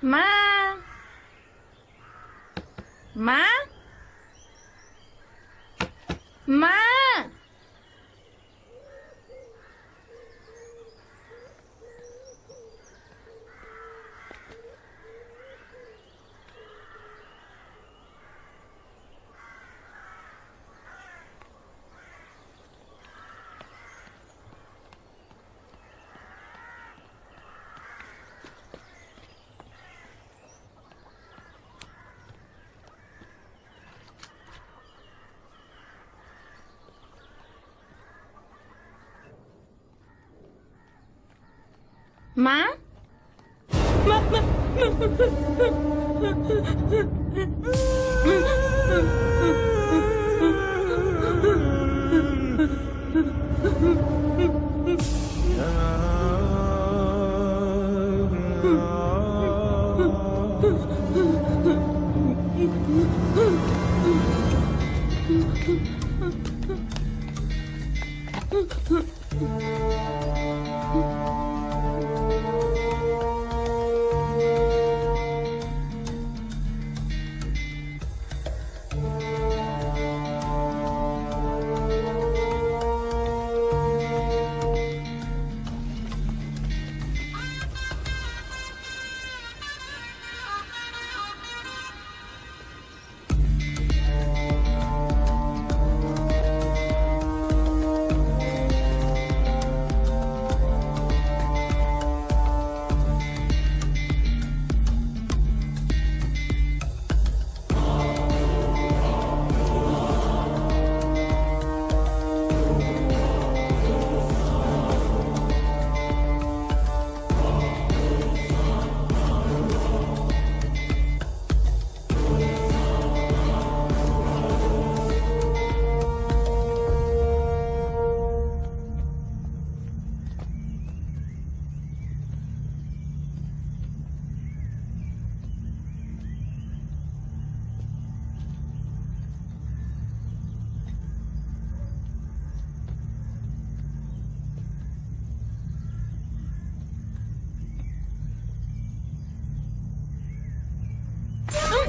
माँ, माँ, माँ। माँ,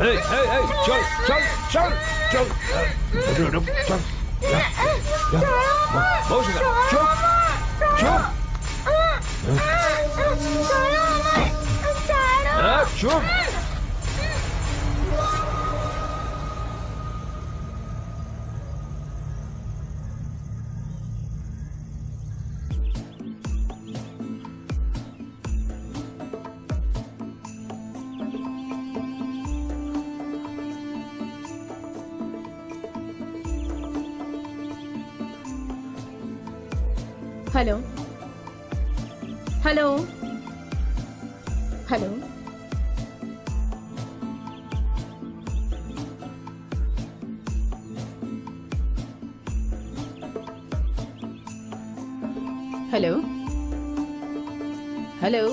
Hey, hey, hey, चल चल चल चल रुक रुक चल चुप चुप चुप। Hello, hello, hello. Hello, hello,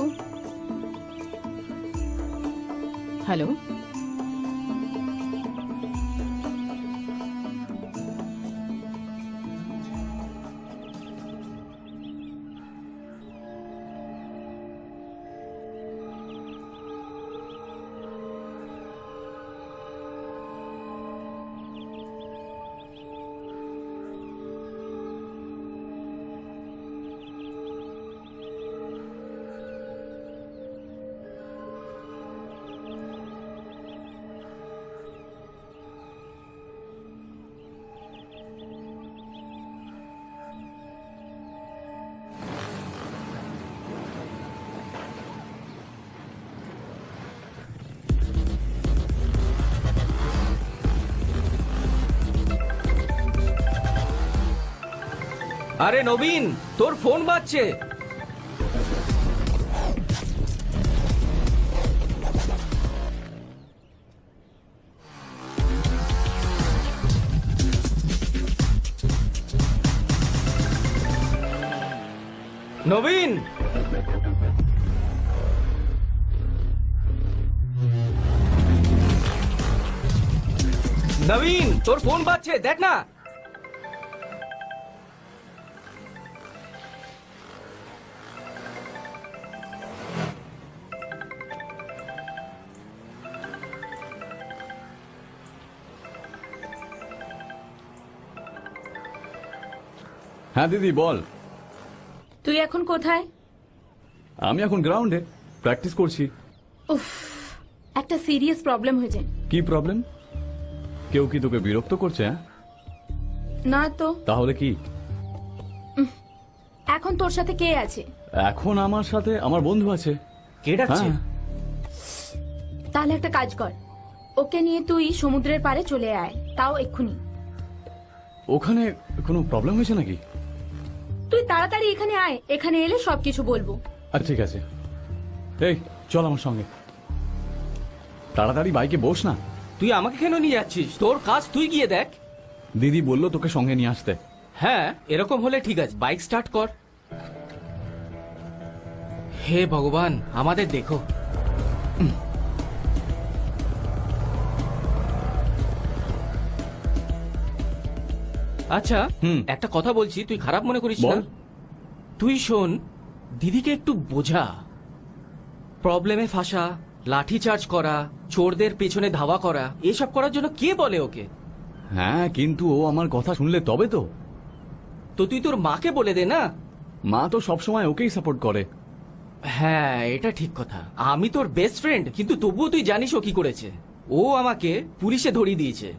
hello. আরে নবীন, তোর ফোন বাজছে। নবীন, নবীন, তোর ফোন বাজছে, দেখ না। হ্যাঁ দিদি বল। তুই এখন কোথায়? আমি এখন গ্রাউন্ডে প্র্যাকটিস করছি। উফ, একটা সিরিয়াস প্রবলেম হয়েছে। কি প্রবলেম? কেউ কি তোকে বিরক্ত করছে? হ্যাঁ, না তো। তাহলে কি? এখন তোর সাথে কে আছে? এখন আমার সাথে আমার বন্ধু আছে। কে ডাকছে? হ্যাঁ, তাহলে একটা কাজ কর, ওকে নিয়ে তুই সমুদ্রের পাড়ে চলে আয়, তাও এক্ষুনি। ওখানে কোনো প্রবলেম হয়েছে নাকি? তুই তাড়াতাড়ি এখানে আয়, এখানে এলে সবকিছু বলবো। আচ্ছা ঠিক আছে, এই চল আমার সঙ্গে। তাড়াতাড়ি বাইকে বস না। তুই আমাকে কেন নিয়ে যাচ্ছিস? তোর কাজ তুই গিয়ে দেখ। দিদি বললো তোকে সঙ্গে নিয়ে আসতে। হ্যাঁ, এরকম হলে ঠিক আছে, বাইক স্টার্ট কর। হে ভগবান, আমাদের দেখো। আচ্ছা, একটা কথা বলছি, তুই খারাপ মনে করিস না? বল। তুই শোন, দিদিকে একটু বোঝা। প্রবলেমে ফাঁসা, লাঠি চার্জ করা, চোরদের পেছনে ধাওয়া করা, এসব করার জন্য কে বলে ওকে? হ্যাঁ, কিন্তু ও আমার কথা শুনলে তবে তো। তো তুই তোর মাকে বলে দে না। মা তো সবসময় ওকেই সাপোর্ট করে। হ্যাঁ, এটা ঠিক কথা। আমি তোর বেস্ট ফ্রেন্ড, কিন্তু তবুও তুই জানিস ও কি করেছে? ও আমাকে পুলিশে ধরিয়ে দিয়েছে।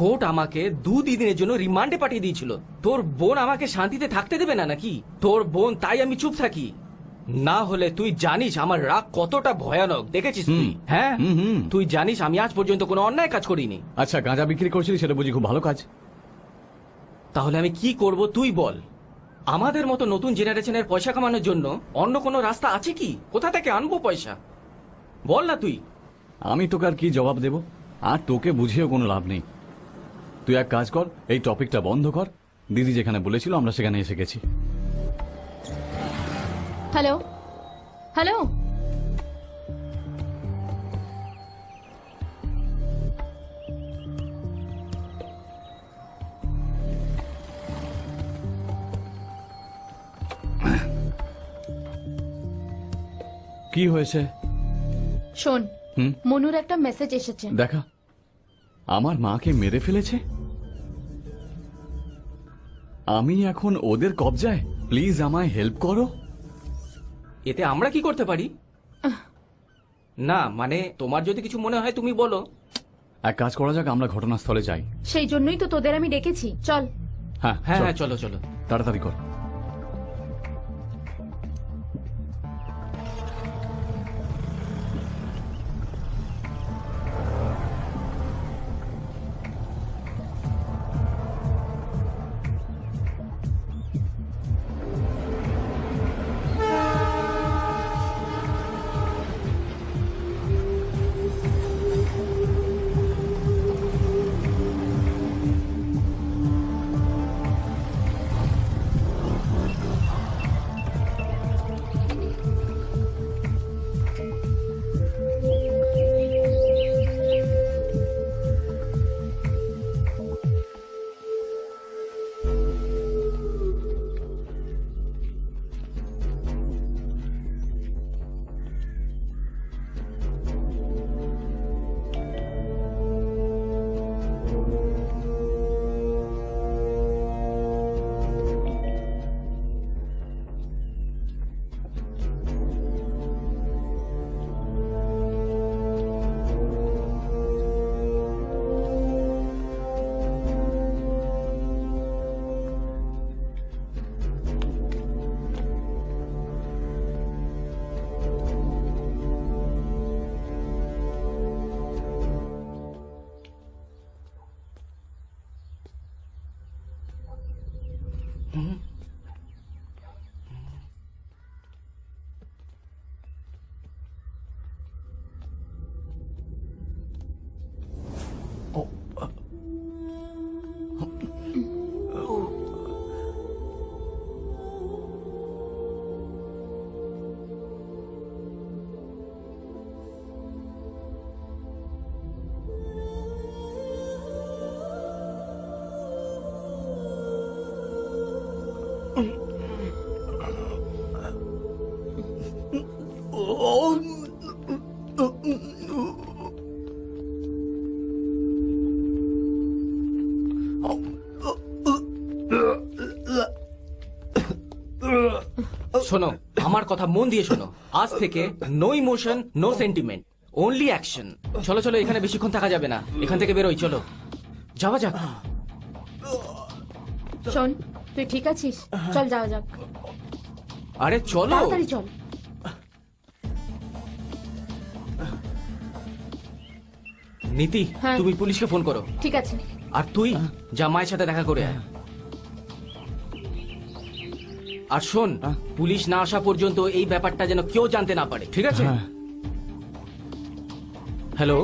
কোর্ট আমাকে 2 দিনের জন্য রিমান্ডে পাঠিয়ে দিয়েছিল। তোর বোন আমাকে শান্তিতে থাকতে দেবে না নাকি? তোর বোন, তাই আমি চুপ থাকি। না হলে তুই জানিস আমার রাগ কতটা ভয়ানক, দেখেছিস তুই? হ্যাঁ, তুই জানিস আমি আজ পর্যন্ত কোনো অন্যায় কাজ করিনি। আচ্ছা, গাঁজা বিক্রি করছিলি সেটা বুঝি খুব ভালো কাজ। তাহলে আমি কি করব তুই বল? আমাদের মতো নতুন জেনারেশনের পয়সা কামানোর জন্য অন্য কোনো রাস্তা আছে কি? কোথা থেকে আনবো পয়সা? বল না তুই। আমি তোকে আর কি জবাব দেব? আর তোকে বুঝিয়েও কোনো লাভ নেই। তুই এক কাজ কর, এই টপিকটা বন্ধ কর। দিদি যেখানে বলেছিল আমরা সেখানে এসে গেছি। হ্যালো হ্যালো, কি হয়েছে? শোন, হুম, মনুর একটা মেসেজ এসেছে। দেখা। আমার মাকে মেরে ফেলেছে। আমি এখন ওদের কবজায়। প্লিজ আমায় হেল্প করো। এতে আমরা কি করতে পারি? না মানে, তোমার যদি কিছু মনে হয় তুমি বলো। এক কাজ করা যাক, আমরা ঘটনাস্থলে যাই। সেই জন্যই তো তোদের আমি ডেকেছি, চল। হ্যাঁ হ্যাঁ চল। হ্যাঁ, চলো চলো। তাড়াতাড়ি কর। শোনো, আমার কথা মন দিয়ে শোনো। আজ থেকে no emotion, no sentiment, only action. চলো চলো, এখানে বেশিক্ষণ থাকা যাবে না, এখান থেকে বেরোই, চলো যাওয়া যাক। শোন, তুই ঠিক আছিস? চল যাওয়া যাক, আরে চলো। তাড়াতাড়ি চল। নীতি, হ্যাঁ। তুমি পুলিশকে ফোন করো। ঠিক আছে। আর তুই যা মায়ের সাথে দেখা করে আয়। আর শোন, পুলিশ না আসা পর্যন্ত এই ব্যাপারটা যেন কেউ জানতে না পারে, ঠিক আছে? হ্যাঁ। হ্যালো।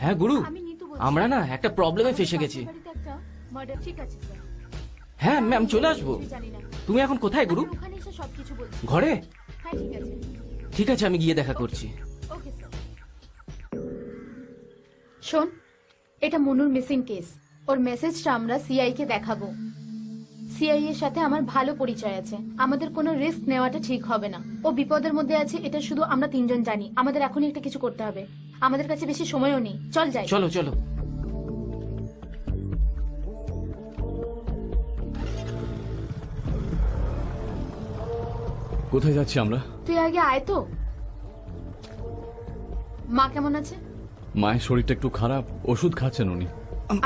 হ্যাঁ গুরু, আমি নিতু বলছি। আমরা না একটা প্রবলেমে ফেসে গেছি। বাড়িতে একটা murder, ঠিক আছে স্যার। হ্যাঁ ম্যাম, চলে আসবো। আমি জানি না। তুমি এখন কোথায় গুরু? আমি ওখানে এসে সবকিছু বলছি। ঘরে? হ্যাঁ ঠিক আছে। ঠিক আছে, আমি গিয়ে দেখা করছি। Okay sir. শোন, এটা মনুর মিসিং কেস। ওর মেসেজটা আমরা সিআই কে দেখাবো। সিআই এর সাথে আমার ভালো পরিচয় আছে। আমাদের কোনো রিস্ক নেওয়াটা ঠিক হবে না। ও বিপদের মধ্যে আছে, এটা শুধু আমরা তিনজন জানি। আমাদের এখনই একটা কিছু করতে হবে। আমাদের কাছে বেশি সময়ও নেই। চল যাই। চলো চলো। কোথায় যাচ্ছি আমরা? তুই আগে আয় তো। মা কেমন আছে? মায়ের শরীরটা একটু খারাপ, ওষুধ খাচ্ছেন উনি।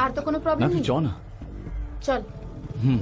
আর তো কোনো না প্রবলেম তুই নেই? চ না। চল। হুম।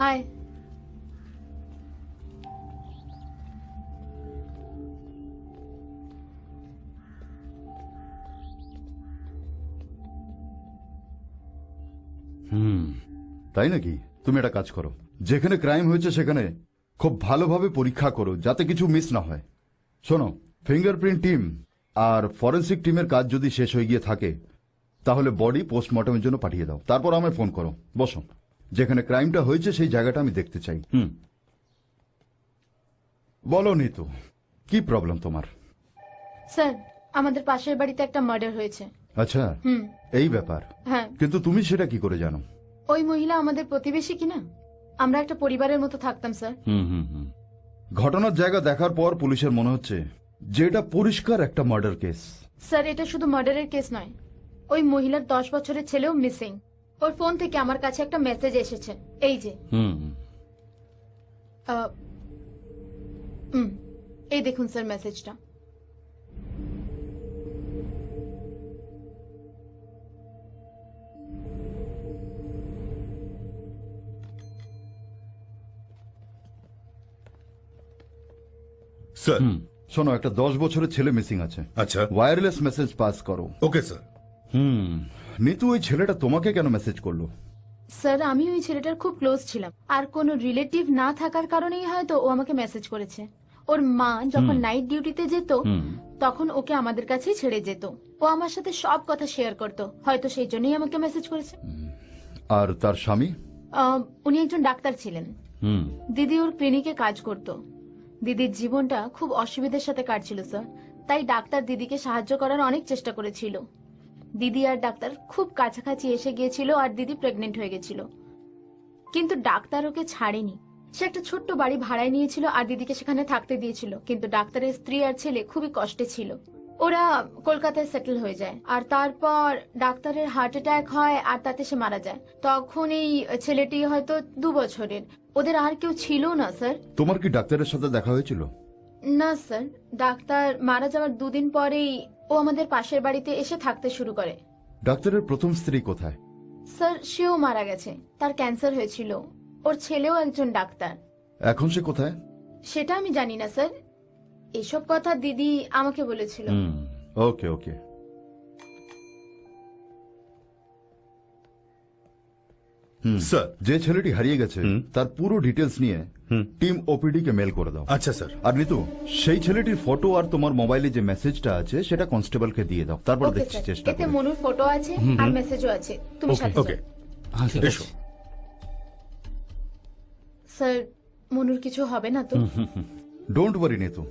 আয়। তাই নাকি? তুমি একটা কাজ করো, যেখানে ক্রাইম হয়েছে সেখানে খুব ভালোভাবে পরীক্ষা করো যাতে কিছু মিস না হয়। শোনো, ফিঙ্গারপ্রিন্ট টিম আর ফরেন্সিক টিমের কাজ যদি শেষ হয়ে গিয়ে থাকে তাহলে বডি পোস্টমর্টমের জন্য পাঠিয়ে দাও, তারপর আমায় ফোন করো। বসো, যেখানে ক্রাইমটা হয়েছে সেই জায়গাটা আমি দেখতে চাই। হুম। বলো নিতু, কি প্রবলেম তোমার? স্যার, আমাদের পাশের বাড়িতে একটা মার্ডার হয়েছে। আচ্ছা, হুম। এই ব্যাপার। হ্যাঁ, কিন্তু তুমি সেটা কি করে জানো? ওই মহিলা আমাদের প্রতিবেশী কিনা। আমরা একটা পরিবারের মতো থাকতাম স্যার। হুম হুম হুম। ঘটনার জায়গা দেখার পর পুলিশের মনে হচ্ছে যে এটা পরিষ্কার একটা মার্ডার কেস। স্যার, এটা শুধু মার্ডারের কেস নয়। ওই মহিলার 10 বছরের ছেলেও মিসিং। ওর ফোন থেকে আমার কাছে একটা মেসেজ এসেছে, এই যে। হুম হুম। আহ, এই দেখুন স্যার মেসেজটা। স্যার। শোনো, একটা 10 বছরের ছেলে মিসিং আছে। আচ্ছা। ওয়্যারলেস মেসেজ পাস করো। Okay sir. হুম। নিতু, ওই ছেলেটা তোমাকে কেন মেসেজ করলো? স্যার, আমি ওই ছেলেটার খুব ক্লোজ ছিলাম, আর কোনো রিলেটিভ না থাকার কারণেই হয়তো ও আমাকে মেসেজ করেছে। ওর মা যখন নাইট ডিউটিতে যেত তখন ওকে আমাদের কাছেই ছেড়ে যেত। ও আমার সাথে সব কথা শেয়ার করত, হয়তো সেই জন্যই আমাকে মেসেজ করেছে। আর তার স্বামী? উনি একজন ডাক্তার ছিলেন। হুম। দিদি ওর ক্লিনিকে কাজ করত। দিদির জীবনটা খুব অসুবিধার সাথে কাটছিল স্যার, তাই ডাক্তার দিদিকে সাহায্য করার অনেক চেষ্টা করেছিল। দিদি আর ডাক্তার খুব কাছাকাছি এসে গিয়েছিল আর দিদি প্রেগনেন্ট হয়ে গেছিল, কিন্তু ডাক্তার ওকে ছাড়েনি। সে একটা ছোট্ট বাড়ি ভাড়ায় নিয়েছিল আর দিদিকে সেখানে থাকতে দিয়েছিল, কিন্তু ডাক্তারের স্ত্রী আর ছেলে খুবই কষ্টে ছিল। ওরা কলকাতায় সেটেল হয়ে যায়, আর তারপর ডাক্তারের হার্ট অ্যাটাক হয় আর তাতে সে মারা যায়। তখন এই ছেলেটি হয়তো 2 বছরের। ওদের আর কেউ ছিল না স্যার। তোমার কি ডাক্তারের সাথে দেখা হয়েছিল? না স্যার, ডাক্তার মারা যাওয়ার 2 দিন পরেই ও আমাদের পাশের বাড়িতে এসে থাকতে শুরু করে। ডাক্তারের প্রথম স্ত্রী কোথায়? স্যার, সেও মারা গেছে, তার ক্যান্সার হয়েছিল। ওর ছেলেও একজন ডাক্তার। এখন সে কোথায়? সেটা আমি জানি না স্যার, এসব কথা দিদি আমাকে বলেছিল। ওকে ওকে। স্যার। যে ছেলেটি হারিয়ে গেছে তার পুরো ডিটেলস নিয়ে টিম ওপিডি কে মেল করে দাও। আচ্ছা স্যার। আর নিতু, সেই ছেলেটির ফটো আর তোমার মোবাইলে যে মেসেজটা আছে সেটা কনস্টেবলকে দিয়ে দাও, তারপর ওকে দেখছি স্যার, চেষ্টা এতে করে। মনুর ফটো আছে আর মেসেজও আছে। তুমি সাথে ওকে। হ্যাঁ, ঠিক এসো। আছে। স্যার মনুর কিছু হবে না তো? ডোন্ট ওয়ারি নেতু,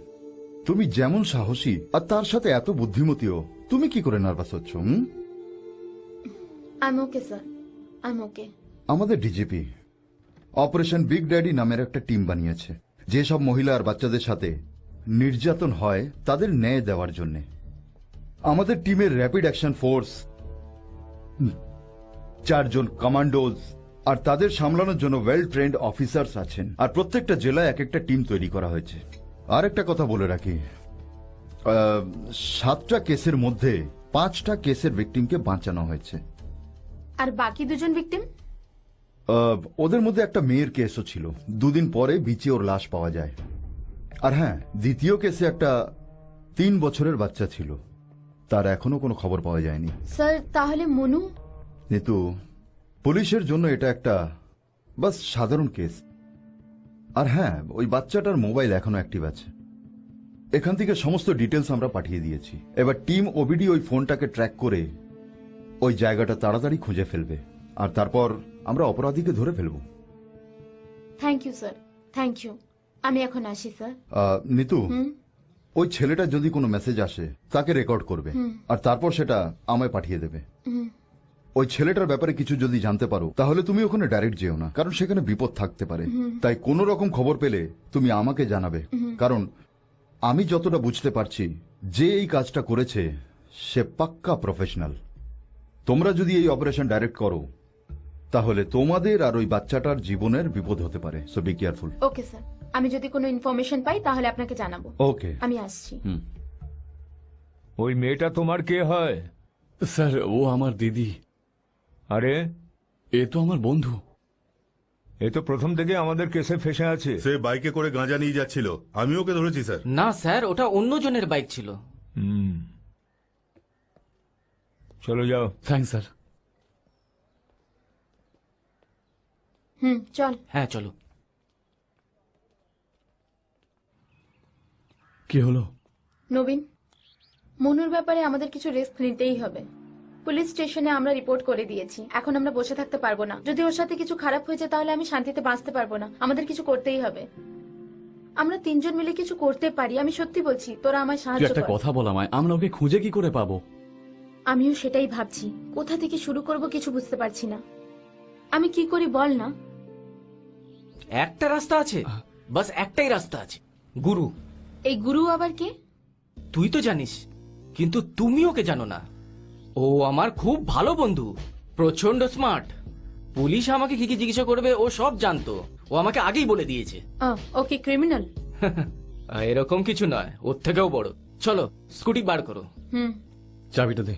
তুমি যেমন সাহসী আর তার সাথে এত বুদ্ধিমতীও, তুমি কি করে নার্ভাস হচ্ছ? I am okay sir, I am okay. আমাদের ডিজিপি অপারেশন বিগ ড্যাডি নামের একটা টিম বানিয়েছে, যেসব মহিলা আর বাচ্চাদের সাথে নির্যাতন হয় তাদের ন্যায় দেওয়ার জন্য। আমাদের টিমের র্যাপিড অ্যাকশন ফোর্স, 4 জন কমান্ডোজ আর তাদের সামলানোর জন্য ওয়েল ট্রেন্ড অফিসার্স আছেন। আর প্রত্যেকটা জেলায় এক একটা টিম তৈরি করা হয়েছে। আর একটা কথা বলে রাখি, 7টা কেসের মধ্যে 5টা কেসের ভিকটিমকে বাঁচানো হয়েছে। আর বাকি 2 জন ভিকটিম? ওদের মধ্যে একটা মেয়ের কেসও ছিল, 2 দিন পরে বিচে ওর লাশ পাওয়া যায়। আর হ্যাঁ, দ্বিতীয় কেসে একটা 3 বছরের বাচ্চা ছিল, তার এখনো কোনো খবর পাওয়া যায়নি। স্যার তাহলে মনু? কিন্তু পুলিশের জন্য এটা একটা বাস সাধারণ কেস। আর হ্যাঁ, ওই বাচ্চাটার মোবাইল এখনো অ্যাক্টিভ আছে। এখান থেকে সমস্ত ডিটেলস আমরা পাঠিয়ে দিয়েছি। এবার টিম ওবিডি ওই ফোনটাকে ট্র্যাক করে ওই জায়গাটা তাড়াতাড়ি খুঁজে ফেলবে, আর তারপর আমরা অপরাধীকে ধরে ফেলব। Thank you sir, thank you. আমি এখন আসি স্যার। নিতু, ওই ছেলেটা যদি কোনো মেসেজ আসে তাকে রেকর্ড করবে, আর তারপর সেটা আমায় পাঠিয়ে দেবে। ওই ছেলেটার ব্যাপারে কিছু যদি জানতে পারো তাহলে তুমি ওখানে ডাইরেক্ট যেও না, কারণ সেখানে বিপদ থাকতে পারে। তাই কোনো রকম খবর পেলে তুমি আমাকে জানাবে, কারণ আমি যতটা বুঝতে পারছি যে এই কাজটা করেছে সে পাক্কা প্রফেশনাল। তোমরা যদি এই অপারেশন ডাইরেক্ট করো তাহলে তোমাদের আর ওই বাচ্চাটার জীবনের বিপদ হতে পারে, so be careful. Okay sir, আমি যদি কোনো ইনফরমেশন পাই তাহলে আপনাকে জানাবো। ওকে, আমি আসছি। ওই মেয়েটা তোমার কে হয়? স্যার ও আমার দিদি। আরে এ তো আমার বন্ধু। এ তো প্রথম থেকে আমাদের কেসে ফেসে আছে। সে বাইকে করে গাঁজা নিয়ে যাচ্ছিল, আমি ওকে ধরেছি স্যার। না স্যার, ওটা অন্য জনের বাইক ছিল। চলো যাও। Thanks sir. চল। হ্যাঁ চলো। কি হলো? নবীন, মনুর ব্যাপারে আমাদের কিছু রিস্ক নিতেই হবে। পুলিশ স্টেশনে আমরা রিপোর্ট করে দিয়েছি, এখন আমরা বসে থাকতে পারবো না। যদি ওর সাথে কিছু খারাপ হয়েছে তাহলে আমি শান্তিতে বাঁচতে পারবো না। আমাদের কিছু করতেই হবে। আমরা 3 জন মিলে কিছু করতে পারি, আমি সত্যি বলছি। তোরা আমায় তুই সাহায্য একটা কর। কথা বল আমায়, আমরা ওকে খুঁজে কি করে পাবো? আমিও সেটাই ভাবছি, কোথা থেকে শুরু করব কিছু বুঝতে পারছি না। আমি কি করি বল না। একটা রাস্তা আছে, বাস একটাই রাস্তা আছে, গুরু। এই গুরু আবার কে? তুই তো জানিস, কিন্তু তুমি ওকে জানো না। ও আমার খুব ভালো বন্ধু, প্রচন্ড স্মার্ট। পুলিশ আমাকে কি কি জিজ্ঞাসা করবে ও সব জানতো, ও আমাকে আগেই বলে দিয়েছে। ওকে ক্রিমিনাল? এরকম কিছু নয়, ওর থেকেও বড়। চলো স্কুটি বার করো। চাবিটা দে।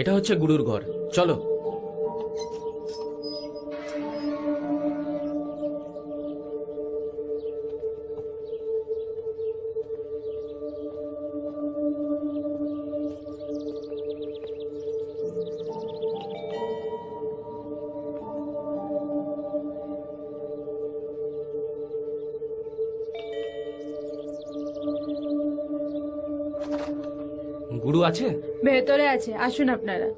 এটা হচ্ছে গুরুর ঘর, চলো। গুরু আছে? ভেতরে আছে, আসুন আপনারা।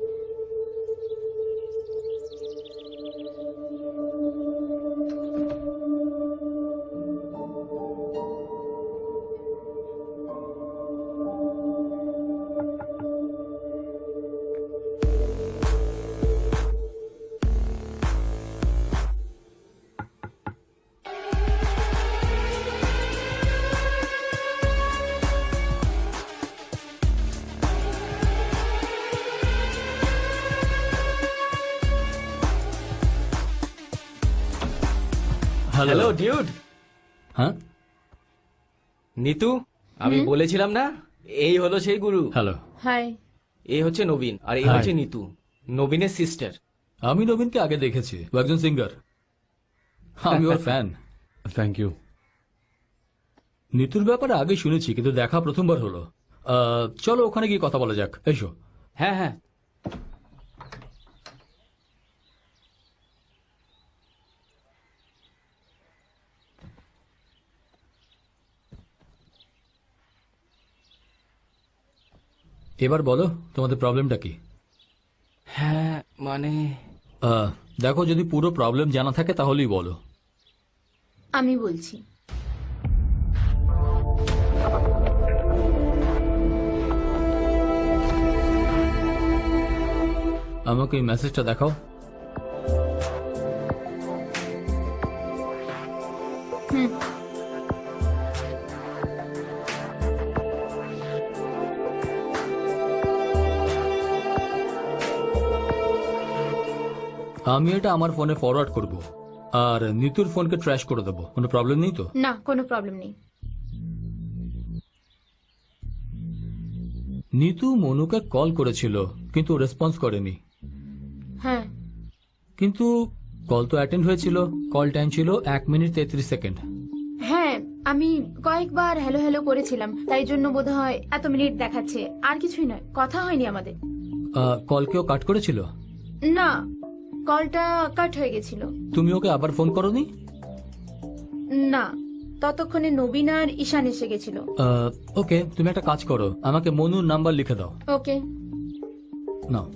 হ্যালো ডিউড। হ্যাঁ নিতু, আমি বলেছিলাম না, এই হলো সেই গুরু। হ্যালো। হাই। এই হচ্ছে নবীন, আর এই Hi. হচ্ছে নিতু, নবীনের সিস্টার। আমি নবীনকে আগে দেখেছি, ও একজন সিঙ্গার। আমি ওর ফ্যান। Thank you. নিতুর ব্যাপারে আগে শুনেছি, কিন্তু দেখা প্রথমবার হলো। চলো ওখানে গিয়ে কথা বলা যাক, এসো। হ্যাঁ হ্যাঁ। এবার বলো তোমাদের প্রবলেমটা কি? হ্যাঁ মানে দেখো, যদি পুরো প্রবলেম জানা থাকে তাহলেই বলো। আমি বলছি। আমাকে এই মেসেজটা দেখাও। হুম। আমি এটা আমার ফোনে ফরওয়ার্ড করব, আর নিতুর ফোনকে ট্র্যাশ করে দেবো। কোনো প্রবলেম নেই তো? না, কোনো প্রবলেম নেই। নিতু মনুকে কল করেছিল কিন্তু রেসপন্স করেনি। হ্যাঁ। কিন্তু কল তো অ্যাটেন্ড হয়েছিল। কল টাইম ছিল 1 মিনিট 33 সেকেন্ড। হ্যাঁ, আমি কয়েকবার হ্যালো হ্যালো করেছিলাম, তাই জন্য বোধহয় এত মিনিট দেখাচ্ছে। আর কিছুই নয়, কথা হয়নি আমাদের। কল কেউ কাট করেছিল? না, কলটা কাট হয়ে গেছিল। তুমি ওকে আবার ফোন করোনি? না, ততক্ষণে নবীন আর ঈশান এসে গেছিল। ওকে, তুমি একটা কাজ করো, আমাকে মনুর নাম্বার লিখে দাও। ওকে। নাও।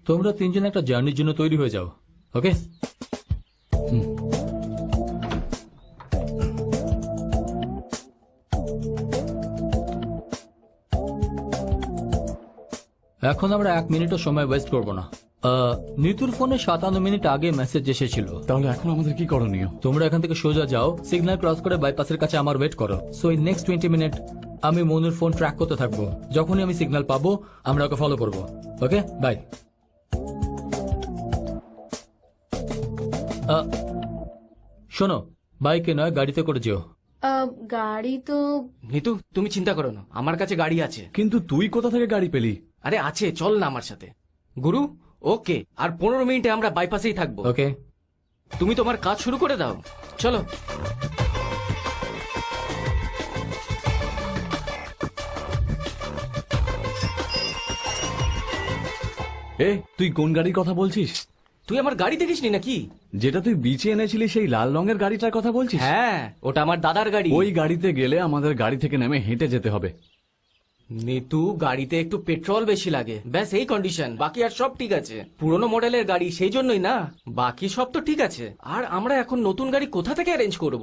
তোমরা তিনজন একটা জার্নির জন্য তৈরি হয়ে যাও, ওকে? এখন আমরা 1 মিনিটও সময় ওয়েস্ট করবো না। নিতুর ফোনে 57 মিনিট আগে মেসেজ এসেছিল। তাহলে এখন আমাদের কি করণীয়? তোমরা এখান থেকে সোজা যাও, সিগন্যাল ক্রস করে বাইপাসের কাছে আমার ওয়েট করো। সো ইন নেক্সট 20 মিনিট আমি মনুর ফোন ট্র্যাক করতে থাকবো। যখনই আমি সিগন্যাল পাবো আমরা ওকে ফলো করবো। ওকে, বাই। শোনো, বাইকে নয় গাড়িতে করে যেও। গাড়ি তো নিতু তুমি চিন্তা করো না, আমার কাছে গাড়ি আছে। কিন্তু তুই কোথা থেকে গাড়ি পেলি? আরে আছে, চল না আমার সাথে। গুরু, ওকে, আর 15 মিনিটে আমরা বাইপাসেই থাকবো। ওকে, তুমি তোমার কাজ শুরু করে দাও, চলো। এ তুই কোন গাড়ির কথা বলছিস? তুই আমার গাড়ি দেখিসনি নাকি? যেটা তুই বিচে এনেছিলি সেই লাল রঙের গাড়িটার কথা বলছিস? হ্যাঁ, ওটা আমার দাদার গাড়ি। ওই গাড়িতে গেলে আমাদের গাড়ি থেকে নেমে হেঁটে যেতে হবে। নিতু, গাড়িতে একটু পেট্রোল বেশি লাগে, ব্যাস এই কন্ডিশন। বাকি আর সব ঠিক আছে। পুরনো মডেলের গাড়ি, সেই জন্যই না। বাকি সব তো ঠিক আছে। আর আমরা এখন নতুন গাড়ি কোথা থেকে অ্যারেঞ্জ করব?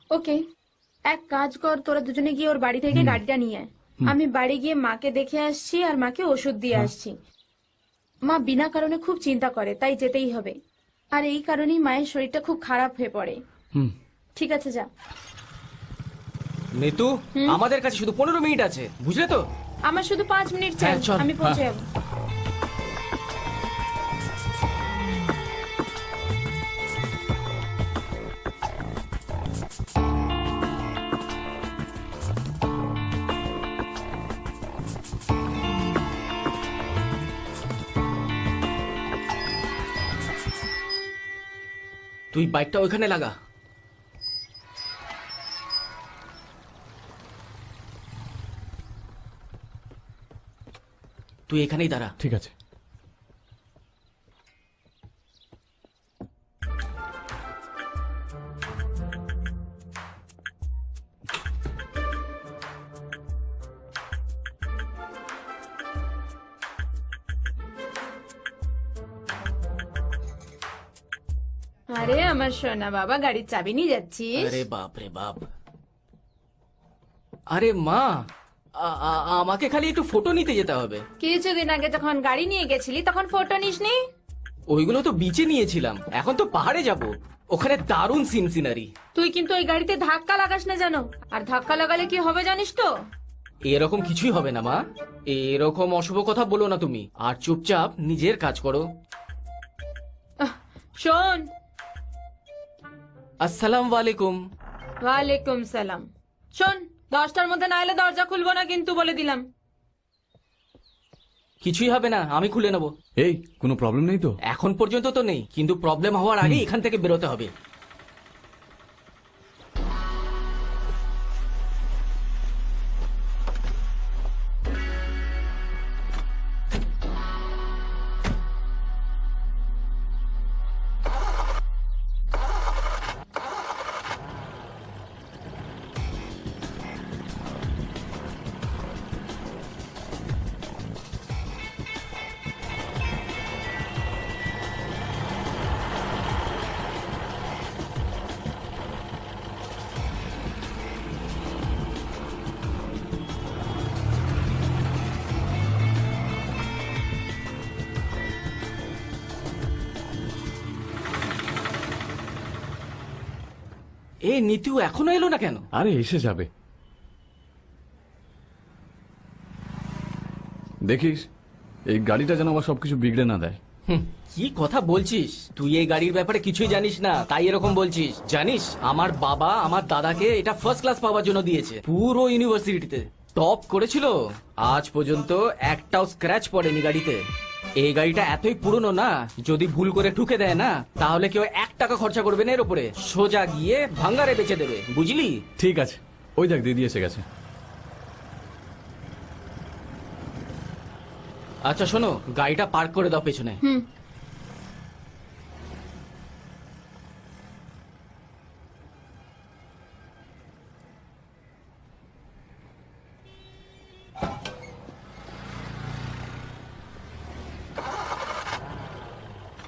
ওকে, এক কাজ কর, তোরা দুজনে গিয়ে ওর বাড়ি থেকে গাড়িটা নিয়ে আয়। আমি বাড়ি গিয়ে মাকে দেখে আসছি আর মাকে ওষুধ দিয়ে আসছি। মা বিনা কারণে খুব চিন্তা করে, তাই যেতেই হবে। আর এই কারণেই মায়ের শরীরটা খুব খারাপ হয়ে পড়ে। ঠিক আছে, যা। নিতু, আমাদের কাছে শুধু 15 মিনিট আছে, বুঝলে তো? আমার শুধু 5 মিনিট চাই, হ্যাঁ, চল। আমি পৌঁছে যাবো। তুই বাইকটা ওইখানে লাগা। তুই এখানেই দাঁড়া। ঠিক আছে। আরে আমার সোনা বাবা, গাড়ির চাবি নিয়ে যাচ্ছিস? আরে বাপ রে বাপ। আরে মা, আমাকে খালি একটু ফটো নিতে যেতে হবে। কিছুদিন আগে যখন গাড়ি নিয়ে গেছিলি তখন ফটো নিসনি? ওইগুলো তো বিচে নিয়েছিলাম, এখন তো পাহাড়ে যাব। ওখানে দারুণ সিনারি। তুই কিন্তু ওই গাড়িতে ধাক্কা লাগাস না জানো? আর ধাক্কা লাগালে কি হবে জানিস তো? এরকম কিছুই হবে না মা, এরকম অশুভ কথা বলো না তুমি। আর চুপচাপ নিজের কাজ করো। শোন। আসসালামু আলাইকুম। ওয়ালাইকুম সালাম। শোন, 10টার মধ্যে না এলে দরজা খুলবো না কিন্তু, বলে দিলাম। কিছুই হবে না, আমি খুলে নেব। এই কোনো প্রবলেম নেই তো? এখন পর্যন্ত তো নেই, কিন্তু প্রবলেম হওয়ার আগে এখান থেকে বেরোতে হবে। এ নিতু এখনো এলো না কেন? আরে এসে যাবে, দেখিস এই গাড়িটা যেন আবার সবকিছু বিগড়ে না দেয়। হুম, কি কথা বলছিস তুই? এই গাড়ির ব্যাপারে কিছুই জানিস না তাই এরকম বলছিস। জানিস আমার বাবা আমার দাদাকে এটা ফার্স্ট ক্লাস পাওয়ার জন্য দিয়েছে, পুরো ইউনিভার্সিটিতে টপ করেছিল। আজ পর্যন্ত একটাও স্ক্র্যাচ পড়েনি গাড়িতে। এই গাড়িটা এতই পুরনো না, যদি ভুল করে ঠুকে দেয় না তাহলে কেউ 1 টাকা খরচা করবে না এর উপরে, সোজা গিয়ে ভাঙ্গারে বেচে দেবে, বুঝলি? ঠিক আছে, ওই দেখ দিদি এসে গেছে। আচ্ছা শোনো, গাড়িটা পার্ক করে দাও পেছনে। হুম।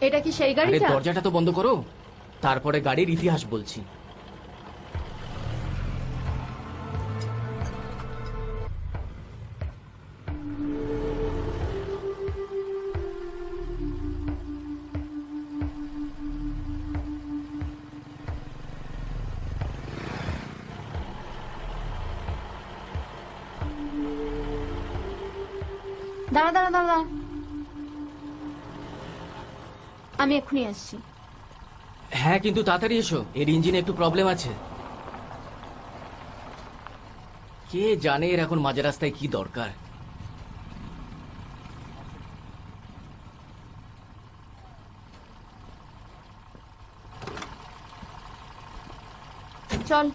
এটা কি সেই আরে গাড়িটা? দরজাটা তো বন্ধ করো, তারপরে গাড়ির ইতিহাস বলছি। দাঁড়া দাঁড়া দাঁড়া, আমি এক্ষুনি আসছি। হ্যাঁ কিন্তু তাড়াতাড়ি এসো, এর ইঞ্জিনে একটু প্রবলেম আছে। কে জানে এর এখন মাঝ রাস্তায় কি দরকার। চল।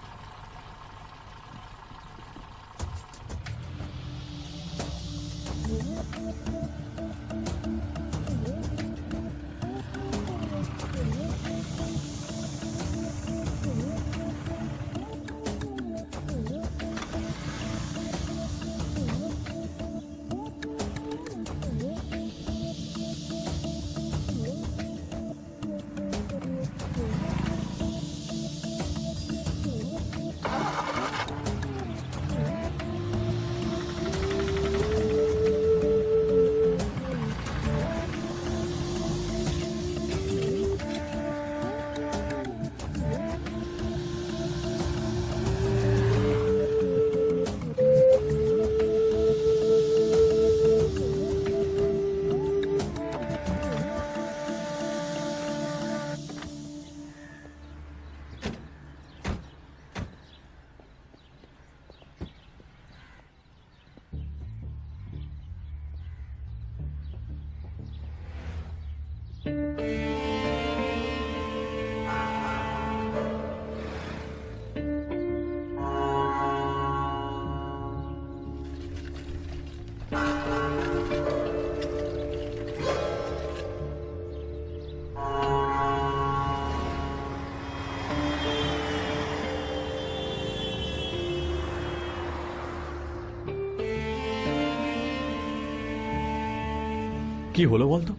কি হলো বলতো?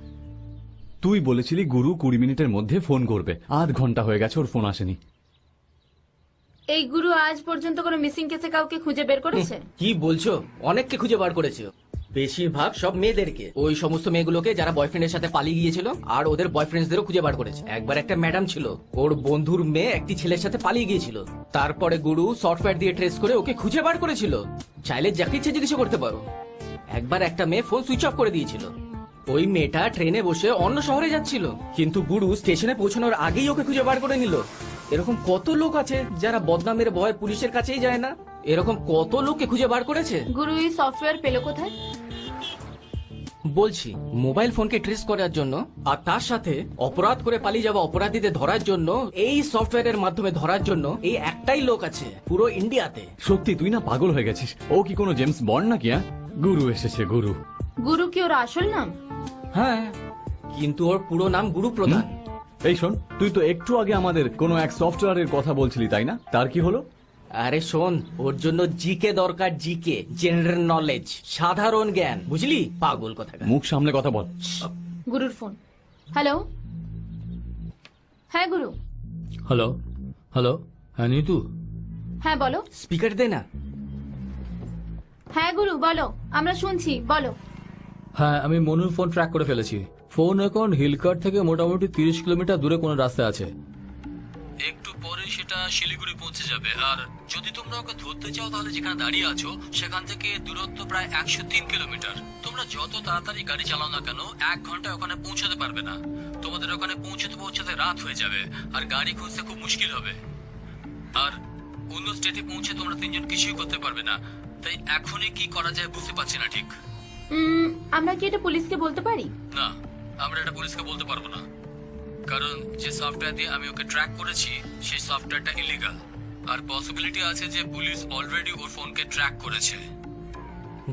তুই বলেছিলি গুরু 20 মিনিটের মধ্যে ফোন করবে, আধ ঘন্টা হয়ে গেছে ওর ফোন আসেনি। এই গুরু আজ পর্যন্ত কোনো মিসিং কেসে কাউকে খুঁজে বের করেছে? কি বলছো? অনেককে খুঁজে বার করেছে, বেশিরভাগ সব মেয়েদেরকে, ওই সমস্ত মেয়েগুলোকে যারা বয়ফ্রেন্ডের সাথে পালিয়ে গিয়েছিল, আর ওদের বয়ফ্রেন্ডসদেরও খুঁজে বার করেছে। একবার একটা ম্যাডাম ছিল, ওর বন্ধুর মেয়ে একটি ছেলের সাথে পালিয়ে গিয়েছিল, তারপরে গুরু সফটওয়্যার দিয়ে ট্রেস করে ওকে খুঁজে বার করেছিল। চাইলে যাকে ইচ্ছে জিজ্ঞেস করতে পারো। একবার একটা মেয়ে ফোন সুইচ অফ করে দিয়েছিল, ওই মেয়েটা ট্রেনে বসে অন্য শহরে যাচ্ছিল, কিন্তু গুরু স্টেশনে পৌঁছানোর আগেই ওকে খুঁজে বার করে নিল। এরকম কত লোক আছে যারা বদনামের ভয় পুলিশের কাছেই যায় না, এরকম কত লোককে খুঁজে বার করেছে। গুরু এই সফটওয়্যার পেলো কোথায়? বলছি, মোবাইল ফোনকে ট্রেস করার জন্য, আর তার সাথে অপরাধ করে পালিয়ে যাওয়া অপরাধীদের ধরার জন্য, এই সফটওয়্যারের মাধ্যমে ধরার জন্য এই একটাই লোক আছে পুরো ইন্ডিয়াতে। সত্যি তুই না পাগল হয়ে গেছিস? ও কি কোনো জেমস বন্ড নাকি? হ্যাঁ, গুরু এসেছে, গুরু। গুরু কি ওর আসল নাম? হ্যাঁ, কিন্তু ওর পুরো নাম গুরু প্রধান। এই শোন, তুই তো একটু আগে আমাদের কোনো এক সফটওয়্যারের কথা বলছিলি, তাই না? তার কি হলো? আরে শোন, ওর জন্য জিকে দরকার, জিকে, জেনারেল নলেজ, সাধারণ জ্ঞান, বুঝলি? পাগল কথা। মুখ সামলে কথা বল। গুরুর ফোন। হ্যালো, হ্যাঁ গুরু। হ্যালো হ্যালো, হ্যাঁ নিতু। হ্যাঁ বলো। স্পিকার দে না। হ্যাঁ গুরু বলো, আমরা শুনছি, বলো। হ্যাঁ, আমি মনুর ফোন ট্র্যাক করে ফেলেছি। ফোন এখন হিলকার থেকে মোটামুটি 30 কিলোমিটার দূরে কোনো রাস্তা আছে। একটু পরে সেটা শিলিগুড়ি পৌঁছে যাবে। আর যদি তোমরা ওকে ধরতে চাও তাহলে যেখানে দাঁড়িয়ে আছো সেখান থেকে দূরত্ব প্রায় 103 কিলোমিটার। তোমরা যত তাড়াতাড়ি গাড়ি চালাও না কেন 1 ঘন্টায় ওখানে পৌঁছাতে পারবে না। তোমাদের ওখানে পৌঁছাতে পৌঁছাতে রাত হয়ে যাবে আর গাড়ি খুঁজতে খুব মুশকিল হবে। আর অন্য স্টেটে পৌঁছে তোমরা তিনজন কিছুই করতে পারবে না। তাই এখনই কি করা যায় বুঝতে পারছি না ঠিক। আমরা কি এটা পুলিশকে বলতে পারি? না, আমরা এটা পুলিশকে বলতে পারবো না, কারণ যে সফটওয়্যার দিয়ে আমি ওকে ট্র্যাক করেছি সেই সফটওয়্যারটা ইলিগাল। আর পসিবিলিটি আছে যে পুলিশ অলরেডি ওর ফোনকে ট্র্যাক করেছে।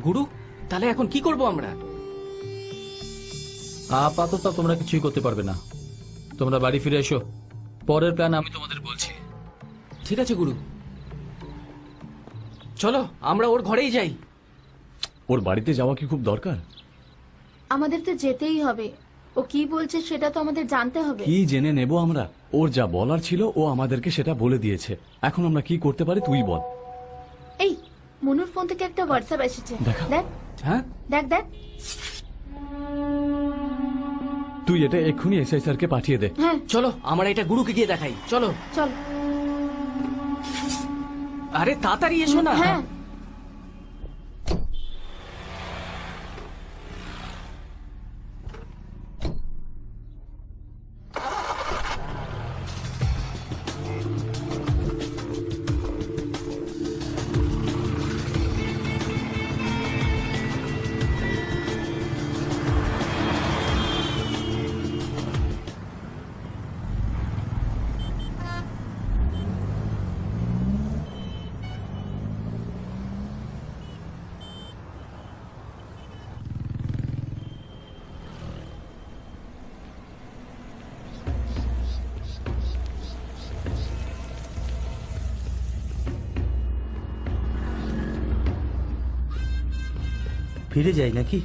গুরু, তাহলে এখন কি করব আমরা? আপাতত তোমরা কিছুই করতে পারবে না, তোমরা বাড়ি ফিরে এসো। পরের প্ল্যান আমি তোমাদের বলছি। ঠিক আছে গুরু, চলো আমরা ওর ঘরেই যাই। ওর বাড়িতে যাওয়া কি খুব দরকার? আমাদের তো যেতেই হবে। ও কি বলছে সেটা তো আমাদের জানতে হবে। কি জেনে নেব আমরা? ওর যা বলার ছিল ও আমাদেরকে সেটা বলে দিয়েছে। এখন আমরা কি করতে পারি তুই বল। এই মনুর ফোন থেকে একটা হোয়াটসঅ্যাপ এসেছে, দেখা। দেখ হ্যাঁ, দেখ দেখ। তুই এটা এক্ষুনি এসআই স্যারকে পাঠিয়ে দে। হ্যাঁ চলো আমরা এটা গুরুকে গিয়ে দেখাই। চলো। চল। আরে তাড়াতাড়ি এসো না। হ্যাঁ ফিরে যাই নাকি?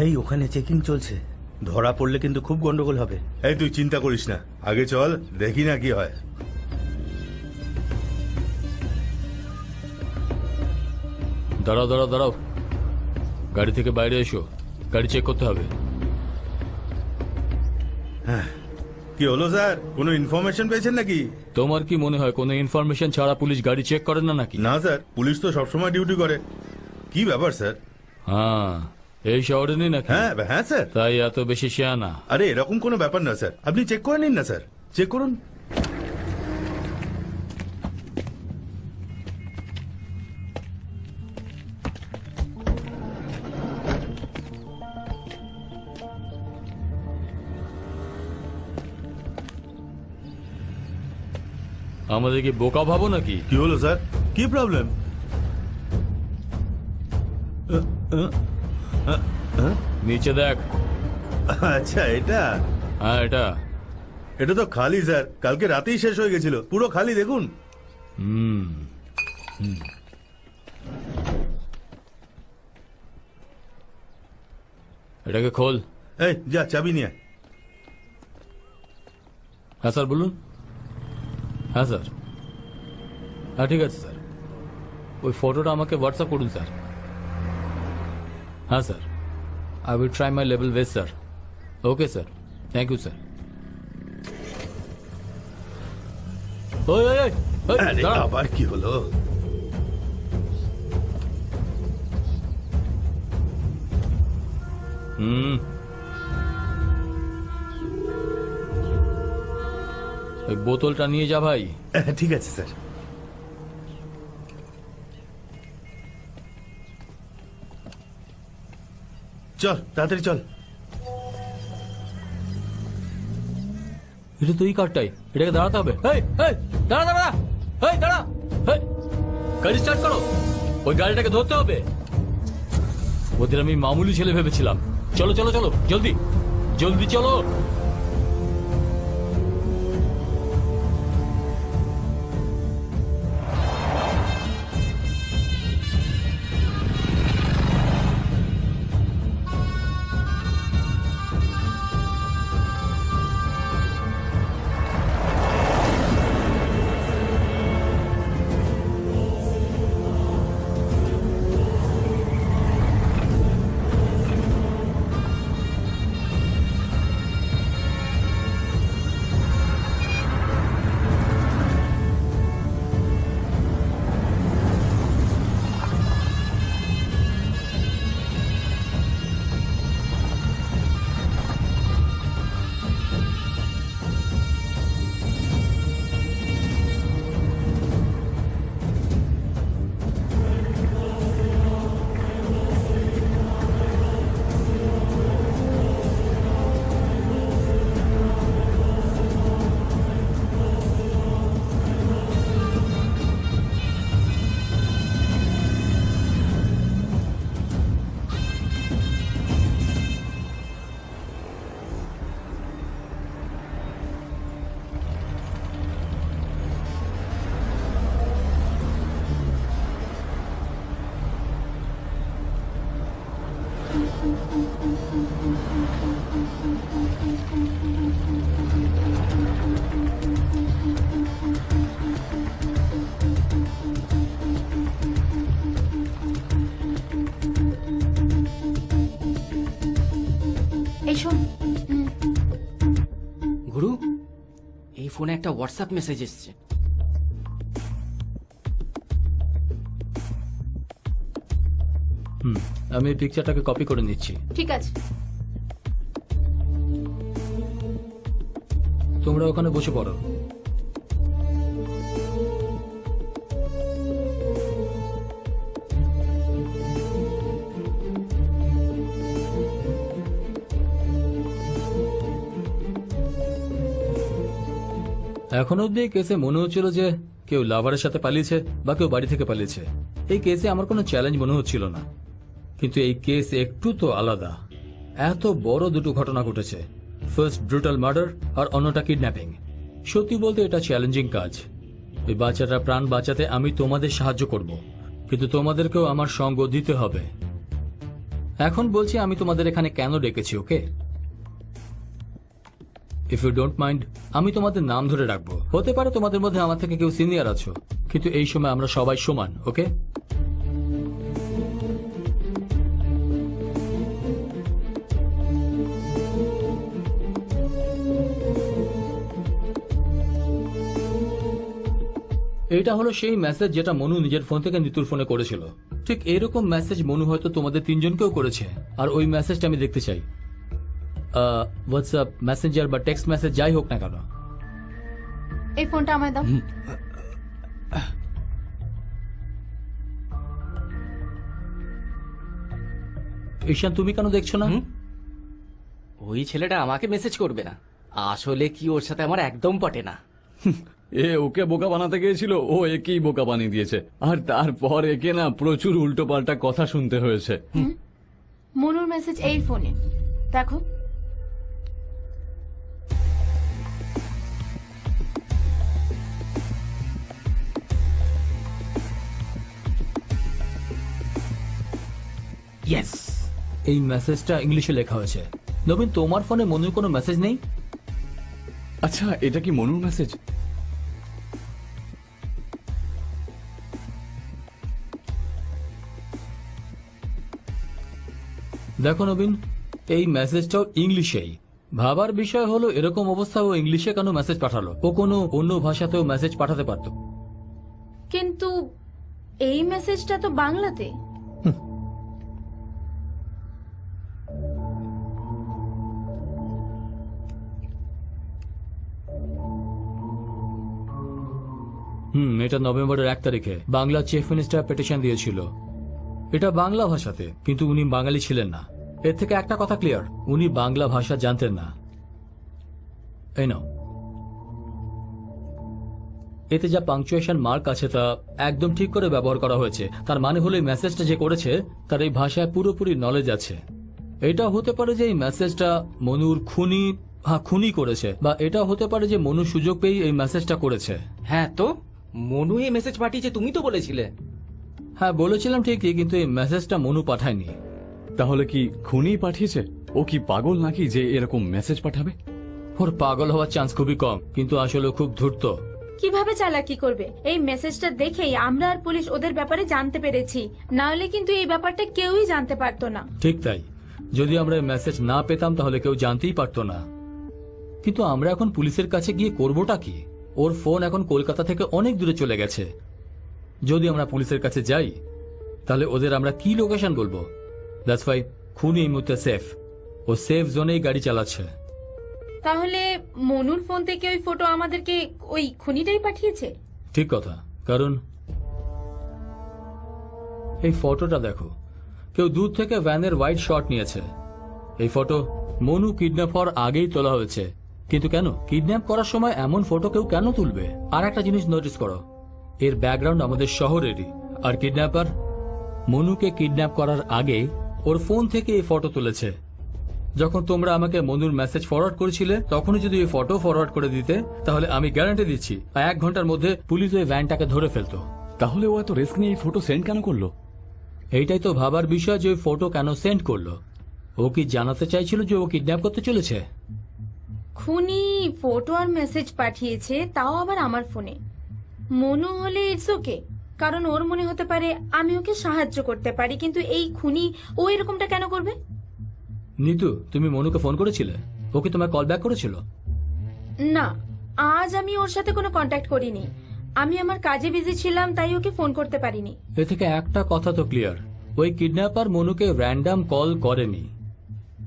এই ওখানে চেকিং চলছে, ধরা পড়লে কিন্তু খুব গন্ডগোল হবে। এই তুই চিন্তা করিস না, আগে চল দেখি না কি হয়। দাঁড়াও দাঁড়াও দাঁড়াও, গাড়ি থেকে বাইরে এসো, গাড়ি চেক করতে হবে। কি হলো স্যার, কোনো ইনফরমেশন পেয়েছেন নাকি? তোমার কি মনে হয় কোনো ইনফরমেশন ছাড়া পুলিশ গাড়ি চেক করে না নাকি? না স্যার, পুলিশ তো সবসময় ডিউটি করে। কি ব্যাপার স্যার? হ্যাঁ, এই শহরে নেই নাকি? হ্যাঁ হ্যাঁ স্যার। তাই এত বেশি শেয়ানা? আরে এরকম কোনো ব্যাপার না স্যার, আপনি চেক করে নিন না স্যার, চেক করুন। আমাদের কি বোকা ভাবো নাকি? কি হলো স্যার, কি প্রবলেম? নিচে দেখ। আচ্ছা এটা, হ্যাঁ এটা। এটা তো খালি স্যার, কালকে রাতেই শেষ হয়ে গেছিল, পুরো খালি দেখুন। হুম, এটাকে খোল। এই যা চাবি নিয়ে। হ্যাঁ স্যার বলুন। হ্যাঁ স্যার, হ্যাঁ ঠিক আছে স্যার, ওই ফটোটা আমাকে হোয়াটসঅ্যাপ করুন স্যার। হ্যাঁ sir, I will try my level best sir. Okay sir, thank you sir. ওই ওই ওই, ওই, আরে দাঁড়াও। আবার কি হলো? হুম, ওই বোতলটা নিয়ে যা ভাই। ঠিক আছে স্যার। চল তাড়াতাড়ি চল। এটা তো এই কারটাই, এটাকে দাঁড়াতে হবে। এই এই দাঁড়া দাঁড়া, এই দাঁড়া, এই গাড়ি স্টার্ট করো, ওই গাড়িটাকে ধরতে হবে। ওদের আমি মামুলি ছেলে ভেবেছিলাম। চলো চলো চলো, জলদি জলদি চলো। এই শোন, গুরু, এই ফোনে একটা হোয়াটসঅ্যাপ মেসেজ এসেছে। আমি এই পিকচারটাকে কপি করে নিচ্ছি। ঠিক আছে। তোমরা ওখানে বসে পড়ো। এখন অব্দি কেসে মনে হচ্ছিল যে কেউ লাভারের সাথে পালিয়েছে বা কেউ বাড়ি থেকে পালিয়েছে। এই কেসে আমার কোনো চ্যালেঞ্জ মনে হচ্ছিল না, কিন্তু এই কেস একটু তো আলাদা। এত বড় দুটো ঘটনা ঘটেছে, ফার্স্ট ব্রুটাল মার্ডার আর অন্যটা কিডন্যাপিং। সত্যি বলতে এটা চ্যালেঞ্জিং কাজ। এই বাচ্চাটা প্রাণ বাঁচাতে আমি তোমাদের সাহায্য করব, কিন্তু তোমাদেরকেও আমার সঙ্গ দিতে হবে। এখন বলছি আমি তোমাদের এখানে কেন ডেকেছি, ওকে? ইফ ইউ ডোন্ট মাইন্ড, আমি তোমাদের নাম ধরে রাখবো। হতে পারে তোমাদের মধ্যে আমার থেকে কেউ সিনিয়র আছো, কিন্তু এই সময় আমরা সবাই সমান, ওকে? এটা হলো সেই মেসেজ যেটা মনু নিজের ফোন থেকে নিতুর ফোনে করেছিল। ঠিক এরকম মেসেজ মনু হয়তো তোমাদের তিনজনকেও করেছে, আর ওই মেসেজটা আমি দেখতে চাই। হোয়াটসঅ্যাপ, মেসেঞ্জার বা টেক্সট মেসেজ যাই হোক না কেন। এই ফোনটা আমায় দাও। ঈশান, তুমি কেন দেখছো না? ওই ছেলেটা আমাকে মেসেজ করবে না। আসলে কি ওর সাথে আমার একদম পটে না। এ ওকে বোকা বানাতে গিয়েছিল, ও একেই বোকা বানিয়ে দিয়েছে। আর তারপর একে না প্রচুর উল্টো পাল্টা কথা শুনতে হয়েছে। মনুর মেসেজ এই ফোনে দেখো। ইয়েস, এই মেসেজটা ইংলিশে লেখা হয়েছে। নবীন, তোমার ফোনে মনুর কোনো মেসেজ নেই? আচ্ছা, এটা কি মনুর মেসেজ? দেখো নবীন, এই মেসেজটাও ইংলিশেই। ভাবার বিষয় হলো এরকম অবস্থা ও ইংলিশে কেন মেসেজ পাঠালো? ও কোনো অন্য ভাষাতেও মেসেজ পাঠাতে পারত। কিন্তু এই মেসেজটা তো বাংলাতে। এটা নভেম্বরের 1 তারিখে বাংলা চিফ মিনিস্টার পিটিশন দিয়েছিল। এটা বাংলা ভাষাতে, কিন্তু উনি বাঙালি ছিলেন না। এর থেকে একটা কথা ক্লিয়ার, উনি বাংলা ভাষা জানতেন না। এই নাও, এতে যা পাংচুয়েশন মার্ক আছে তা একদম ঠিক করে ব্যবহার করা হয়েছে। তার মানে হলো এই মেসেজটা যে করেছে তার এই ভাষায় পুরোপুরি নলেজ আছে। এটা হতে পারে যে এই মেসেজটা মনুর খুনি করেছে, বা এটা হতে পারে যে মনু সুযোগ পেয়ে এই মেসেজটা করেছে। হ্যাঁ, তো মনু এই মেসেজ পাঠিয়েছে, তুমি তো বলেছিলে। হ্যাঁ বলেছিলাম ঠিকই, কিন্তু এই মেসেজটা মনু পাঠায়নি। তাহলে কি খুনি পাঠিয়েছে? ও কি পাগল নাকি যে এরকম মেসেজ পাঠাবে? ওর পাগল হওয়ার চান্স খুবই কম, কিন্তু আসলে খুব ধূর্ত। কিভাবে চালাকি করবে? এই মেসেজটা দেখেই আমরা আর পুলিশ ওদের ব্যাপারে জানতে পেরেছি, না হলে কিন্তু এই ব্যাপারটা কেউই জানতে পারতো না। ঠিক তাই, যদি আমরা এই মেসেজ না পেতাম তাহলে কেউ জানতেই পারতো না। কিন্তু আমরা এখন পুলিশের কাছে গিয়ে করবোটা কি? ওর ফোন এখন কলকাতা থেকে অনেক দূরে চলে গেছে। যদি আমরা পুলিশের কাছে যাই তাহলে ওদের আমরা কি লোকেশন বলবো? দ্যাটস ওয়াই খুনি এই মুহূর্তে সেফ। ও সেফ জোনেই গাড়ি চালাচ্ছে। তাহলে মনুর ফোন থেকে ওই ফটো আমাদেরকে ওই খুনিটাই পাঠিয়েছে? ঠিক কথা, কারণ এই ফটোটা দেখো, কেউ দূর থেকে ভ্যানের ওয়াইড শট নিয়েছে। এই ফটো মনু কিডন্যাপ হওয়ার আগেই তোলা হয়েছে। কিন্তু কেন কিডন্যাপ করার সময় এমন ফটো কেউ কেন তুলবে? আর একটা জিনিস নোটিস করো, এর ব্যাকগ্রাউন্ড আমাদের শহরেরই, আর কিডন্যাপার মনুকে কিডন্যাপ করার আগে ওর ফোন থেকে এই ফটো তুলেছে। যখন তোমরা আমাকে মনুর মেসেজ ফরওয়ার্ড করেছিলে তখনই যদি এই ফটো ফরওয়ার্ড করে দিতে, তাহলে আমি গ্যারান্টি দিচ্ছি 1 ঘন্টার মধ্যে পুলিশ ওই ভ্যানটাকে ধরে ফেলতো। তাহলে ও এত রিস্ক নিয়ে এই ফটো সেন্ড কেন করলো? এইটাই তো ভাবার বিষয় যে ওই ফটো কেন সেন্ড করলো। ও কি জানাতে চাইছিল যে ও কিডন্যাপ করতে চলেছে? খুনি ফটো আর মেসেজ পাঠিয়েছে, তাও আবার আমার ফোনে। মনু হলে ইটস ওকে, কারণ ওর মনে হতে পারে আমি ওকে সাহায্য করতে পারি, কিন্তু এই খুনি ও এরকমটা কেন করবে? নিতু, তুমি মনুকে ফোন করেছিলে? ওকে তোমায় কল ব্যাক করেছিল? না, আজ আমি ওর সাথে কোনো কন্ট্যাক্ট করিনি। আমি আমার কাজে বিজি ছিলাম, তাই ওকে ফোন করতে পারিনি। এ থেকে একটা কথা তো ক্লিয়ার, ওই কিডন্যাপার মনুকে র্যান্ডম কল করেনি।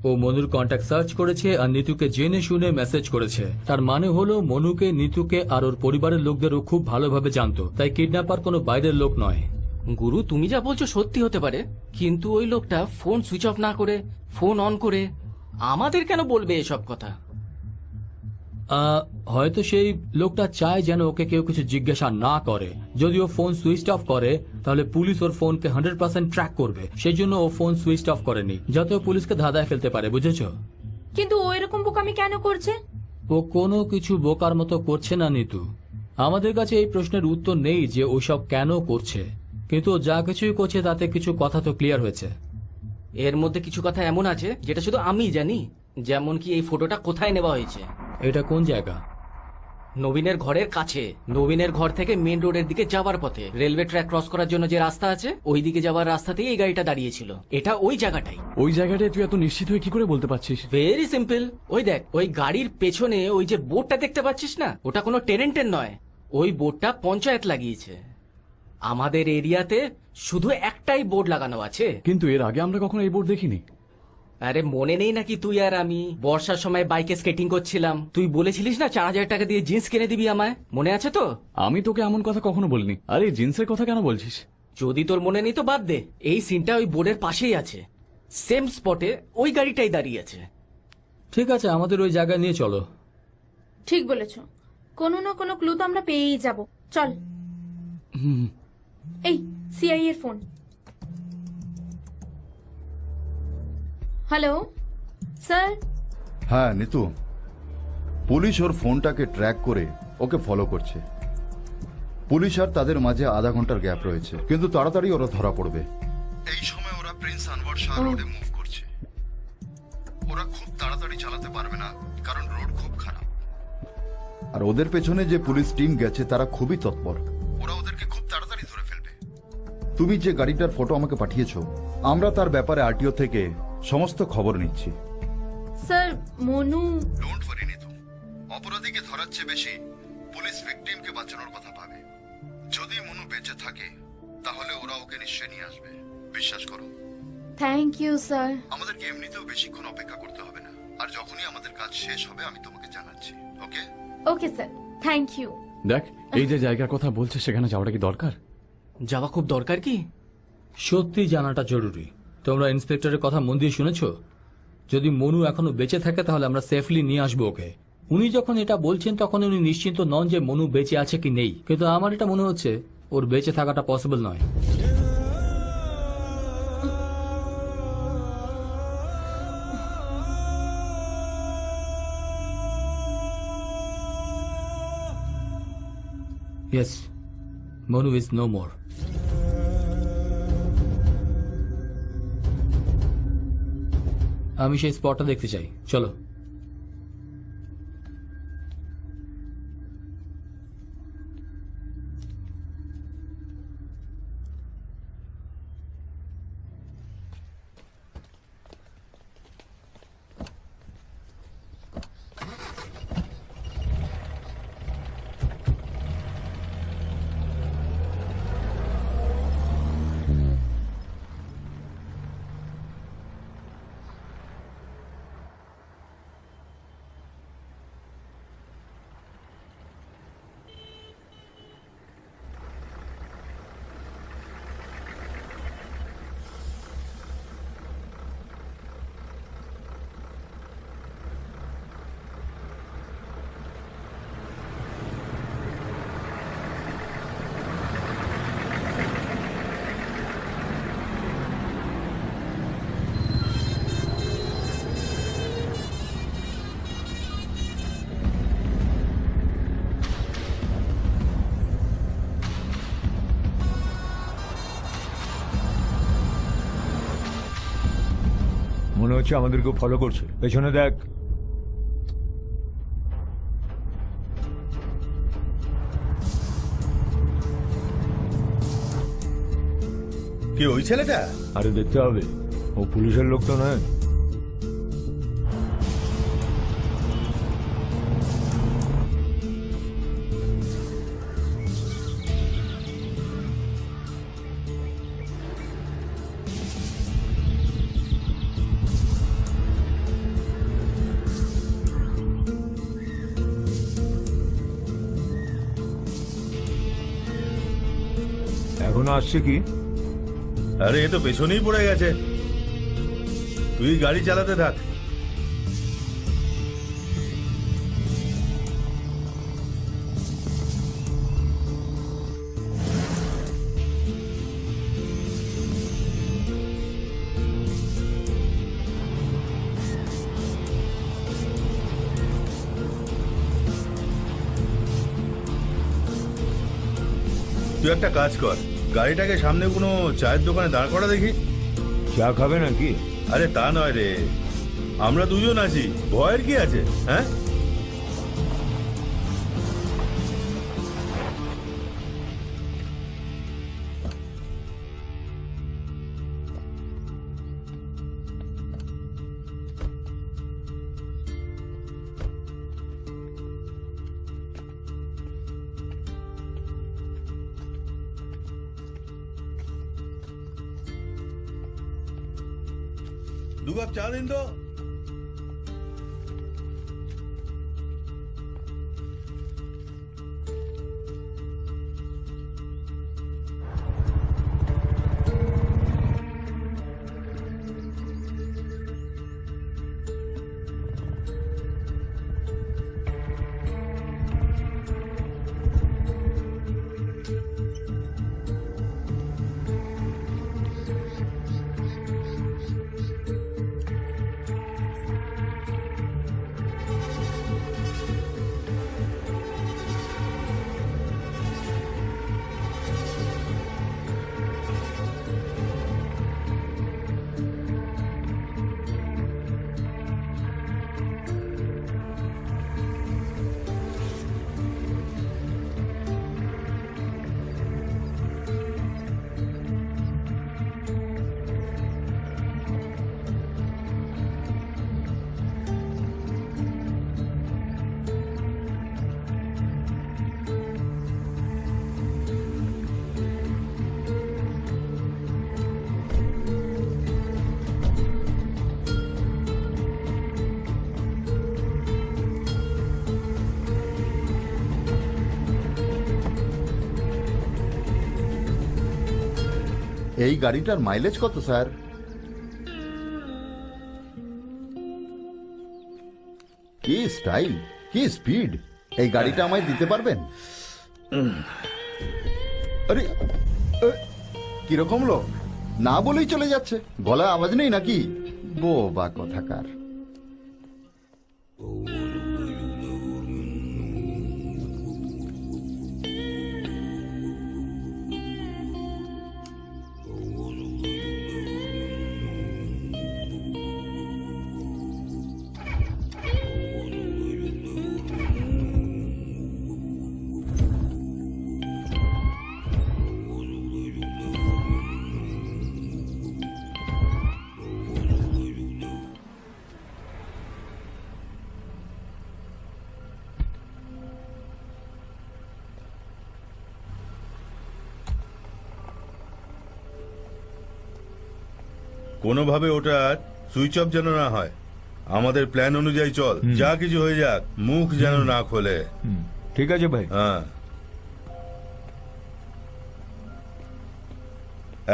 ও মনুর কন্ট্যাক্ট সার্চ করেছে আর নিতুকে জেনে শুনে মেসেজ করেছে। তার মানে হলো মনুকে, নিতুকে আর ওর পরিবারের লোকদেরও খুব ভালোভাবে জানতো, তাই কিডন্যাপার কোনো বাইরের লোক নয়। গুরু, তুমি যা বলছো সত্যি হতে পারে, কিন্তু ওই লোকটা ফোন সুইচ অফ না করে ফোন অন করে আমাদের কেন বলবে এসব কথা? হয়তো সেই লোকটা চায় যেন ওকে কেউ কিছু জিজ্ঞাসা না করে। যদি ও ফোন সুইচ অফ করে তাহলে পুলিশ ওর ফোনকে 100% ট্র্যাক করবে। সেই জন্য ও ফোন সুইচ অফ করেনি, যাতে ও পুলিশকে ধাঁধায় ফেলতে পারে, বুঝেছো? কিন্তু ও এরকম বোকামি কেন করছে? ও কোনো কিছু বোকার মতো করছে না নিতু। আমাদের কাছে এই প্রশ্নের উত্তর নেই যে ওসব কেন করছে, কিন্তু ও যা কিছুই করছে তাতে কিছু কথা তো ক্লিয়ার হয়েছে। এর মধ্যে কিছু কথা এমন আছে যেটা শুধু আমিই জানি, যেমন কি এই ফটোটা কোথায় নেওয়া হয়েছে। এটা কোন জায়গা? নবীনের ঘরের কাছে। নবীনের ঘর থেকে মেন রোডের দিকে যাওয়ার পথে রেলওয়ে ট্র্যাক ক্রস করার জন্য যে রাস্তা আছে, ওই দিকে যাওয়ার রাস্তাতেই এই গাড়িটা দাঁড়িয়েছিল। এটা ওই জায়গাটাই। ওই জায়গাটায় তুই এত নিশ্চিত হয়ে কি করে বলতে পারছিস? Very simple. ওই দেখ, ওই গাড়ির পেছনে ওই যে বোর্ডটা দেখতে পাচ্ছিস না, ওটা কোনো টেনেন্টের নয়। ওই বোর্ডটা পঞ্চায়েত লাগিয়েছে। আমাদের এরিয়াতে শুধু একটাই বোর্ড লাগানো আছে। কিন্তু এর আগে আমরা কখনো এই বোর্ড দেখিনি। আরে মনে নেই নাকি তুই আর আমি বর্ষার সময় বাইকে স্কেটিং করছিলাম, তুই বলেছিলিস না 4000 টাকা দিয়ে জিন্স কিনে দিবি আমায়, মনে আছে তো? আমি তোকে এমন কথা কখনো বলিনি। আরে জিন্সের কথা কেন বলছিস? যদি তোর মনে নেই তো বাদ দে, এই সিনটা ওই বোর্ডের পাশেই আছে। সেম স্পটে ওই গাড়িটাই দাঁড়িয়ে আছে। ঠিক আছে, আমাদের ওই জায়গায় নিয়ে চলো। ঠিক বলেছো, কোনো না কোনো ক্লু তো আমরা পেয়েই যাব। চল। এই সিআই এর ফোন। Hello sir. হ্যাঁ নিতু, পুলিশ ওর ফোনটাকে ট্র্যাক করে ওকে ফলো করছে। পুলিশ আর তাদের মাঝে আধা ঘন্টার গ্যাপ রয়েছে, কিন্তু তাড়াতাড়ি ওরা ধরা পড়বে। এই সময় ওরা প্রিন্স আনওয়ার শাহ রোডে মুভ করছে। ওরা খুব তাড়াতাড়ি চালাতে পারবে না, কারণ রোড খুব খারাপ। আর ওদের পেছনে যে পুলিশ টিম গেছে তারা খুবই তৎপর। ওরা ওদেরকে খুব তাড়াতাড়ি ধরে ফেলবে। তুমি যে গাড়িটার ফটো আমাকে পাঠিয়েছো, আমরা তার ব্যাপারে আরটিও থেকে সমস্ত খবর নিচ্ছি। Sir Manu. Don't worry Nitu, অপরাধীকে ধরার চেয়ে বেশি পুলিশ ভিকটিমকে বাঁচানোর কথা ভাবে। যদি মনু বেঁচে থাকে তাহলে ওরা ওকে নিশ্চয়ই নিয়ে আসবে, বিশ্বাস করো। Thank you sir. আমাদেরকে এমনিতেও বেশিক্ষণ অপেক্ষা করতে হবে না, আর যখনই আমাদের কাজ শেষ হবে আমি তোমাকে জানাচ্ছি। Okay? Okay sir, thank you. দেখ, এই যে জায়গার কথা বলছে সেখানে যাওয়াটা কি দরকার? যাওয়া খুব দরকার কি? সত্যি জানাটা জরুরি। তোমরা ইন্সপেক্টরের কথা মন দিয়ে শুনেছো? যদি মনু এখনো বেঁচে থাকে তাহলে আমরা সেফলি নিয়ে আসবো ওকে। উনি যখন এটা বলছেন তখন উনি নিশ্চিন্ত নন যে মনু বেঁচে আছে কি নেই, কিন্তু আমার এটা মনে হচ্ছে ওর বেঁচে থাকাটা পসিবল নয়। Yes, Monu is no more. আমি সেই স্পটটা দেখতে চাই, চলো। মনে হচ্ছে আমাদেরকে ফলো করছে। পেছনে দেখ। কি ওই ছেলেটা? আরে দেখতে হবে, ও পুলিশের লোক তো নয়। শোনা আসছে কি? আরে এ তো পেছনেই পড়ে গেছে, তুই গাড়ি চালাতে থাক। তুই একটা কাজ কর, গাড়িটাকে সামনে কোনো চায়ের দোকানে দাঁড় করা দেখি। চা খাবে নাকি? আরে তা নয় রে, আমরা দুজন আছি, ভয়ের কি আছে? হ্যাঁ, দু কাপ চা দিন তো। এই গাড়িটার মাইলেজ কত স্যার? কি স্টাইল, কি স্পিড! এই গাড়িটা আমায় দিতে পারবেন? আরে কিরকম লোক, না বলেই চলে যাচ্ছে, গলায় আওয়াজ নেই নাকি? বোবা কথাকার। কোনোভাবে ওটা সুইচ অফ যেন না হয়, আমাদের প্ল্যান অনুযায়ী চল, যা কিছু হয়ে যাক মুখ যেন না খোলে। ঠিক আছে ভাই। হ্যাঁ,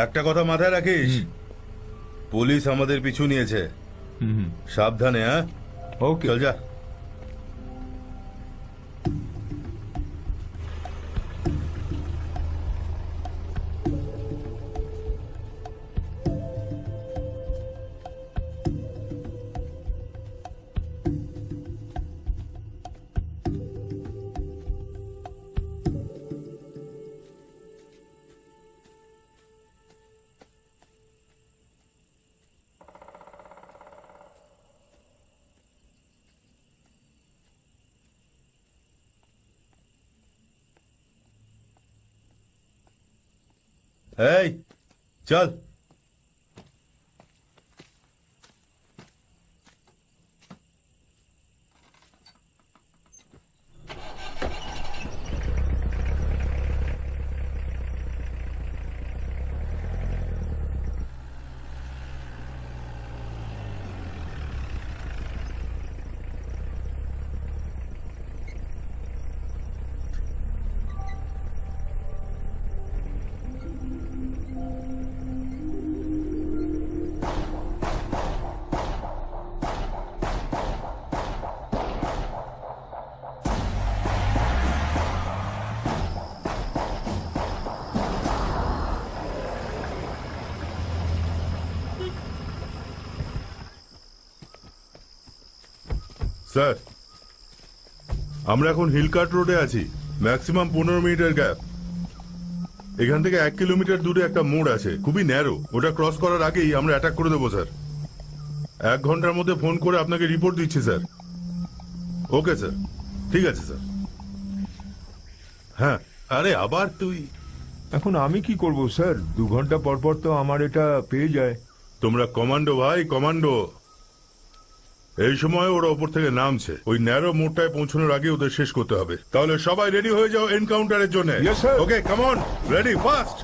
একটা কথা মাথায় রাখিস, পুলিশ আমাদের পিছু নিয়েছে, সাবধানে। হ্যাঁ, ওকে। চল যা। এই চল। স্যার, আমরা এখন হিলকার্ট রোডে আছি। ম্যাক্সিমাম 15 মিনিটের গ্যাপ। এখান থেকে 1 কিলোমিটার দূরে একটা মোড় আছে, খুবই ন্যারো। ওটা ক্রস করার আগেই আমরা অ্যাটাক করে দেবো স্যার। 1 ঘন্টার মধ্যে ফোন করে আপনাকে রিপোর্ট দিচ্ছি স্যার। ওকে স্যার, ঠিক আছে স্যার। হ্যাঁ, আরে আবার তুই। এখন আমি কি করব স্যার? 2 ঘন্টা পর পর তো আমার এটা পেয়ে যায়। তোমরা কমান্ডো ভাই, কমান্ডো। এই সময় ওরা ওপর থেকে নামছে। ওই ন্যারো মোড়টায় পৌঁছানোর আগে ওদের শেষ করতে হবে। তাহলে সবাই রেডি হয়ে যাও এনকাউন্টারের জন্য। Yes, sir. Okay, come on, ready, fast.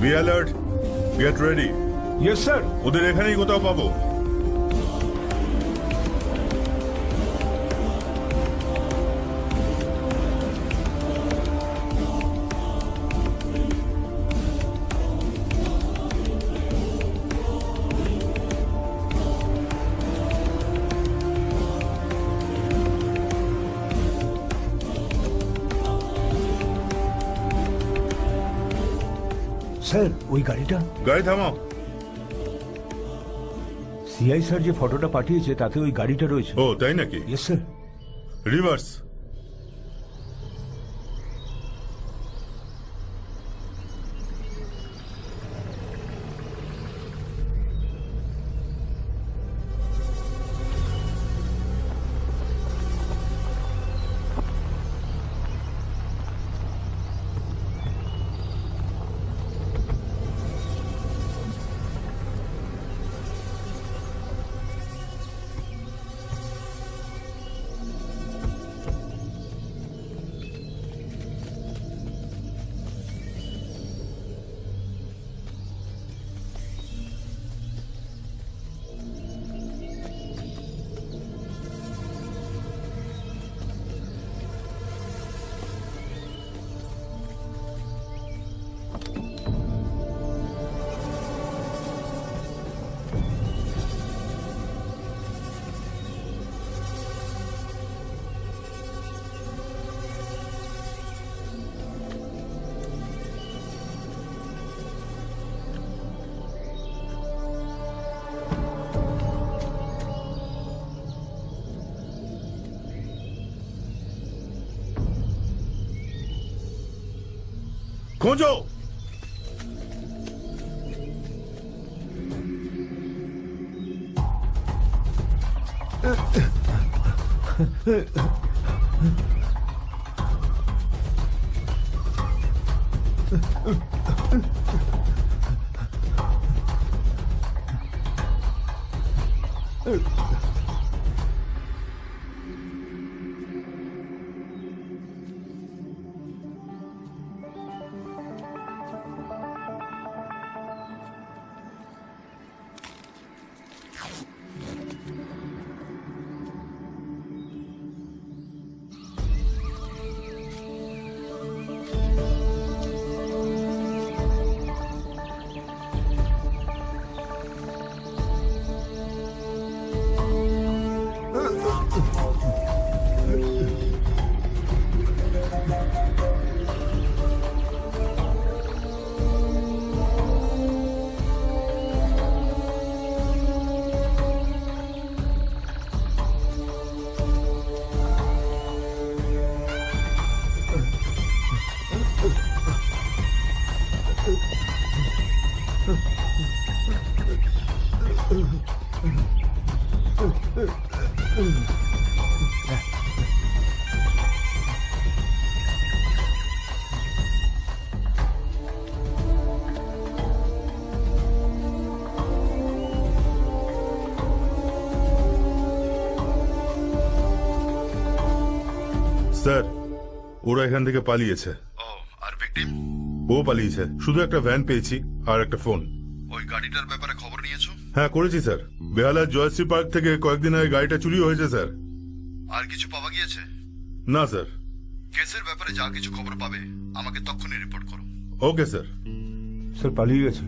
Be alert, get ready. Yes sir. ওদের এখানেই কোথাও পাবো। স্যার, ওই গাড়িটা। গাড়ি থামাও। সিআই স্যার যে ফটোটা পাঠিয়েছে তাতে ওই গাড়িটা রয়েছে। ও তাই নাকি? Yes sir. রিভার্স। খোঁজো। স্যার, ওরা এখান থেকে পালিয়েছে। ও, আর ভিকটিম? ও পালিয়েছে, শুধু একটা ভ্যান পেয়েছি আর একটা ফোন। ওই গাড়িটার ব্যাপারে খবর নিয়েছো? হ্যাঁ করেছি স্যার। বেহালার জয়শ্রী পার্ক থেকে কয়েকদিন আগে গাড়িটা চুরি হয়েছে স্যার। আর কিছু পাওয়া গিয়েছে? না স্যার। কেসের ব্যাপারে যা কিছু খবর পাবে আমাকে তখনই রিপোর্ট করো। Okay sir. স্যার পালিয়ে গেছে।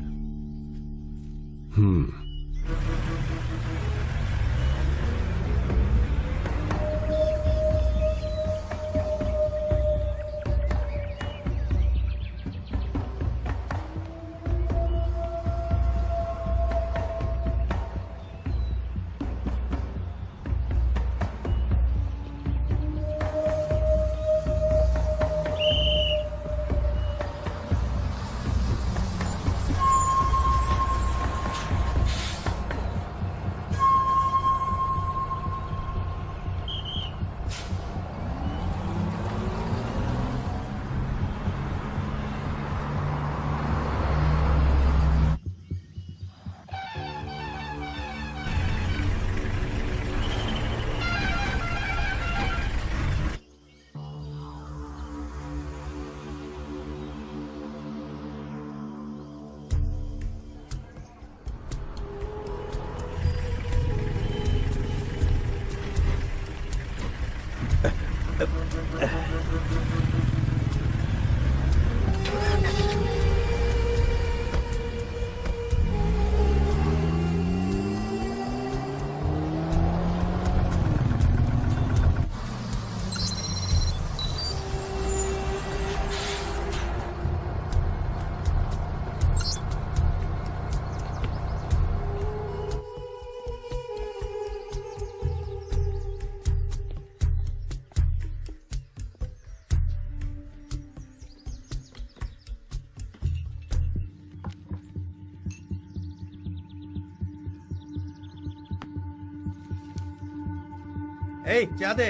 এই চা দে।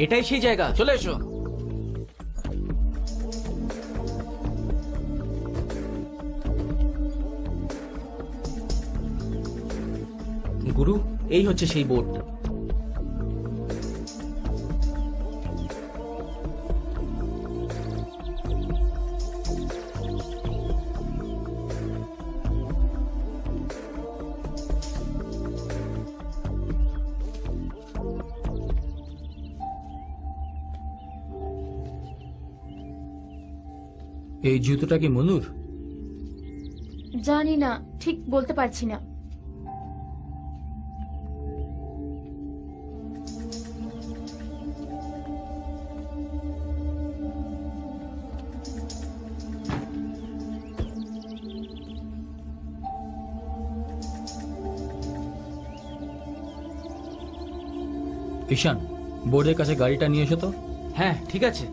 এটাই সেই জায়গা, চলে এসো। গুরু, এই হচ্ছে সেই বোট। এই জুতোটা কি মনুর? জানি না, ঠিক বলতে পারছি না। ঈশান, বোর্ডের কাছে গাড়িটা নিয়ে এসো তো। হ্যাঁ ঠিক আছে।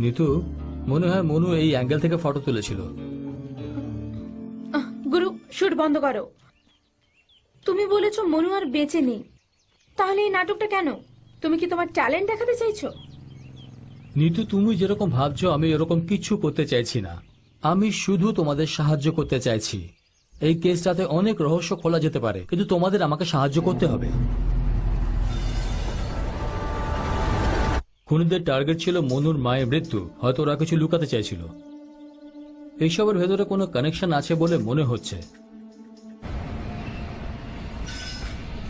নিতু, মনে হয় মনু এই অ্যাঙ্গেল থেকে ফটো তুলেছিল। গুরু, শুট বন্ধ করো। তুমি বলেছো মনু আর বেঁচে নেই, তাহলে এই নাটকটা কেন? তুমি কি তোমার ট্যালেন্ট দেখাতে চাইছো? নিতু, তুমি যেরকম ভাবছো আমি এরকম কিছু করতে চাইছি না। আমি শুধু তোমাদের সাহায্য করতে চাইছি। এই কেসটাতে অনেক রহস্য খোলা যেতে পারে, কিন্তু তোমাদের আমাকে সাহায্য করতে হবে। খুনিদের টার্গেট ছিল মনুর মায়ের মৃত্যু। হয়তো ওরা কিছু লুকাতে চাইছিল। এইসবের ভেতরে কোনো কানেকশন আছে বলে মনে হচ্ছে।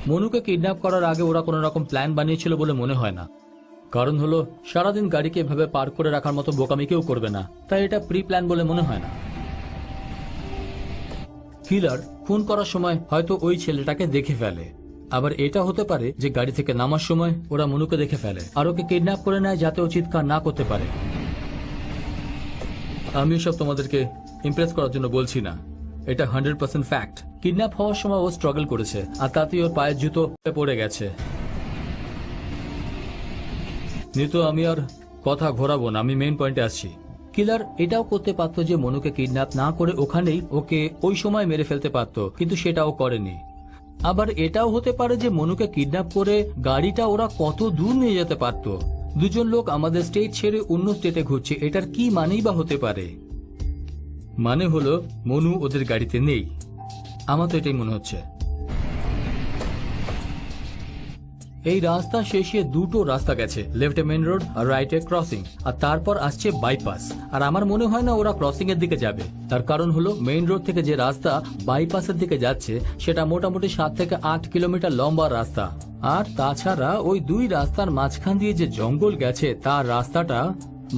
মনুকে কিডন্যাপ করার আগে ওরা কোনো রকম প্ল্যান বানিয়েছিল বলে মনে হয় না। কারণ হলো, সারাদিন গাড়িকে এভাবে পার্ক করে রাখার মতো বোকামি কেউ করবে না, তাই এটা প্রি প্ল্যান বলে মনে হয় না। কিলার খুন করার সময় হয়তো ওই ছেলেটাকে দেখে ফেলে। আবার এটা হতে পারে যে গাড়ি থেকে নামার সময় ওরা মনুকে দেখে ফেলে আর ওকে কিডন্যাপ করে নেয় যাতে ও চিৎকার না করতে পারে। আমি সব তোমাদেরকে ইমপ্রেস করার জন্য বলছি না, এটা 100% ফ্যাক্ট। কিডন্যাপ হওয়ার সময় ও স্ট্রাগল করেছে আর তাতে ওর পায়ের জুতো পড়ে গেছে। নিতু, আমি আর কথা ঘোরাবো না, আমি মেইন পয়েন্টে আসছি। কিলার এটাও করতে পারতো যে মনুকে কিডন্যাপ না করে ওখানেই ওকে ওই সময় মেরে ফেলতে পারতো, কিন্তু সেটাও করেনি। আবার এটাও হতে পারে যে মনুকে কিডন্যাপ করে গাড়িটা ওরা কত দূর নিয়ে যেতে পারত। দুজন লোক আমাদের স্টেট ছেড়ে অন্য স্টেটে ঘুরছে, এটার কি মানেই বা হতে পারে? মানে হলো মনু ওদের গাড়িতে নেই। আমার তো এটাই মনে হচ্ছে। এই রাস্তা শেষে দুটো রাস্তা গেছে, লেফটে মেন রোড আর রাইটে ক্রসিং, আর তারপর আসছে বাইপাস। আর আমার মনে হয় না ওরা ক্রসিং এর দিকে যাবে। তার কারণ হলো মেইন রোড থেকে যে রাস্তা বাইপাসের দিকে যাচ্ছে সেটা মোটামুটি 7 থেকে 8 কিলোমিটার লম্বা রাস্তা। আর তাছাড়া ওই দুই রাস্তার মাঝখান দিয়ে যে জঙ্গল গেছে তার রাস্তাটা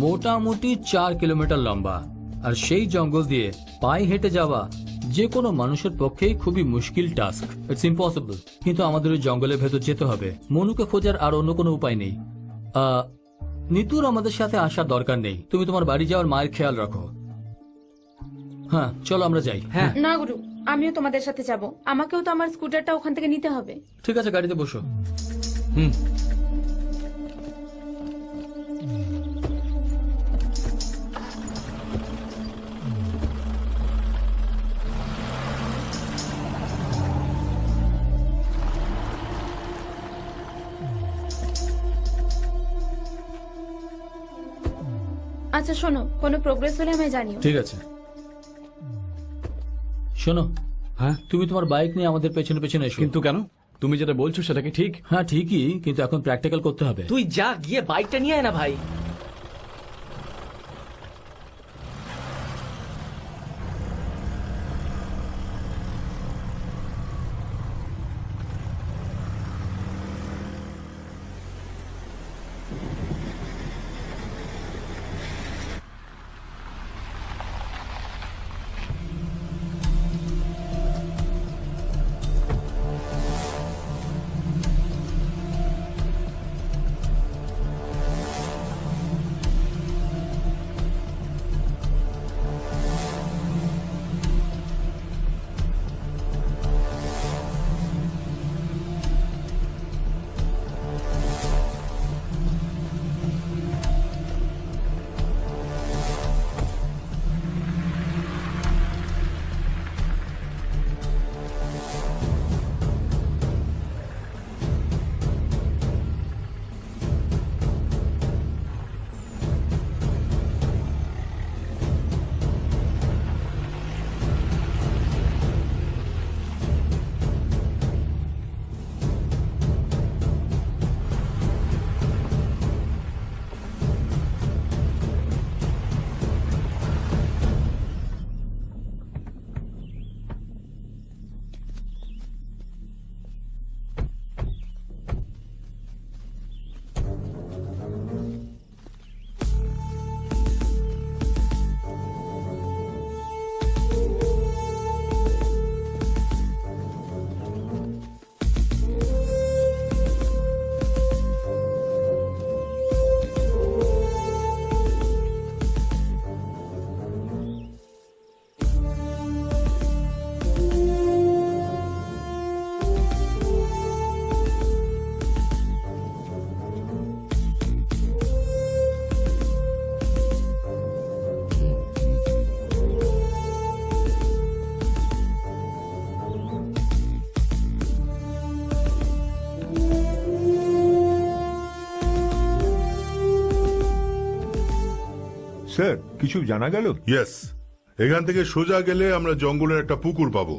মোটামুটি 4 কিলোমিটার লম্বা। আর সেই জঙ্গল দিয়ে পায়ে হেঁটে যাওয়া যে কোনো মানুষের পক্ষেই খুবই মুশকিল টাস্ক। It's impossible. কিন্তু আমাদের ওই জঙ্গলের ভেতর যেতে হবে। মনুকে খোঁজার আর অন্য কোনো উপায় নেই। নিতুর আমাদের সাথে আসার দরকার নেই। তুমি তোমার বাড়ি যাওয়ার মায়ের খেয়াল রাখো। হ্যাঁ, চলো আমরা যাই। হ্যাঁ না গুরু, আমিও তোমাদের সাথে যাব। আমাকেও তো আমার স্কুটারটা ওখান থেকে নিতে হবে। ঠিক আছে, গাড়িতে বসো। হুম। আচ্ছা শোনো, কোনো প্রোগ্রেস হলে আমায় জানিও। ঠিক আছে। শোনো, হ্যাঁ, তুমি তোমার বাইক নিয়ে আমাদের পেছনে পেছনে এসো। কিন্তু কেন? তুমি যেটা বলছো সেটা কি ঠিক? হ্যাঁ ঠিকই, কিন্তু এখন প্র্যাকটিক্যাল করতে হবে। তুই যা গিয়ে বাইকটা নিয়ে আয় না ভাই। স্যার কিছু জানা গেল? ইয়েস, এখান থেকে সোজা গেলে আমরা জঙ্গলের একটা পুকুর পাবো,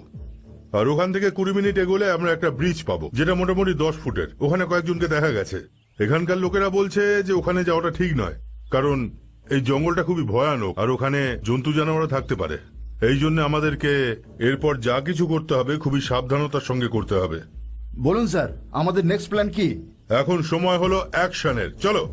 আর ওখান থেকে 20 মিনিট এগোলে আমরা একটা ব্রিজ পাবো, যেটা মোটামুটি 10 ফুটের। ওখানে কয়েকজনকে দেখা গেছে। এখানকার লোকেরা বলছে যে ওখানে যাওয়াটা ঠিক নয়, কারণ এই জঙ্গলটা খুবই ভয়ানক, আর ওখানে জন্তু জানোয়ারও থাকতে পারে। এই জন্য আমাদেরকে এরপর যা কিছু করতে হবে খুবই সাবধানতার সঙ্গে করতে হবে। বলুন স্যার, আমাদের নেক্সট প্ল্যান কি? এখন সময় হলো অ্যাকশনের, চলো।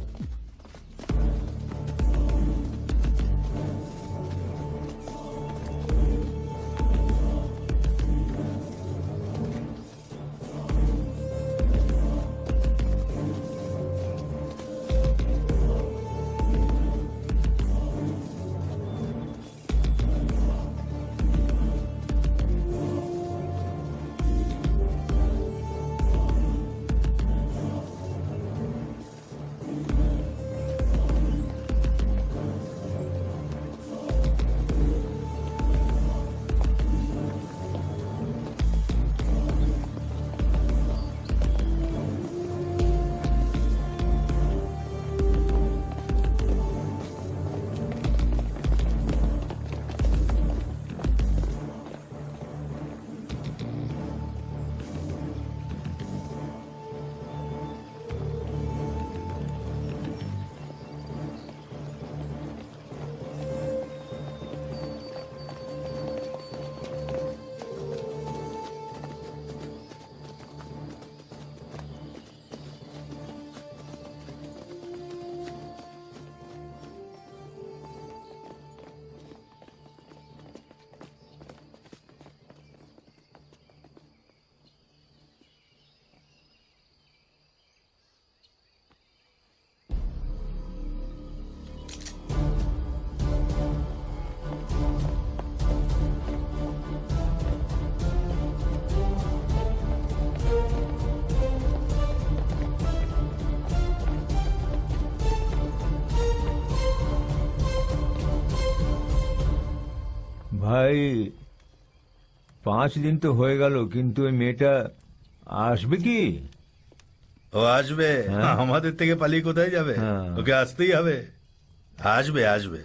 ভাই 5 দিন তো হয়ে গেল, কিন্তু ওই মেয়েটা আসবে কি? ও আসবে, আমাদের থেকে পালিয়ে কোথায় যাবে? ওকে আসতেই হবে। আসবে আসবে।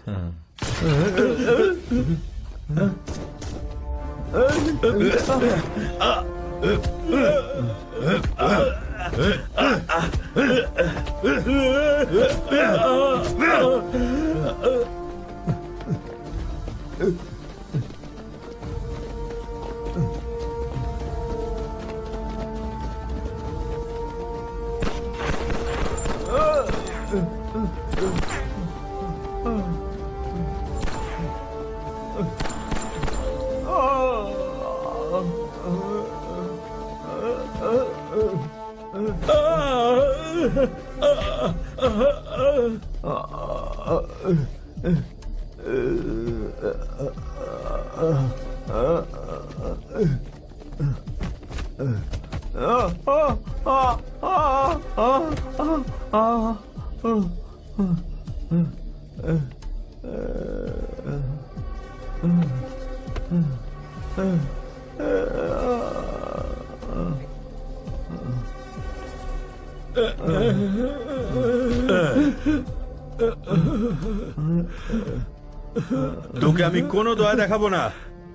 তোকে আমি কোনো দয়া দেখাবো না।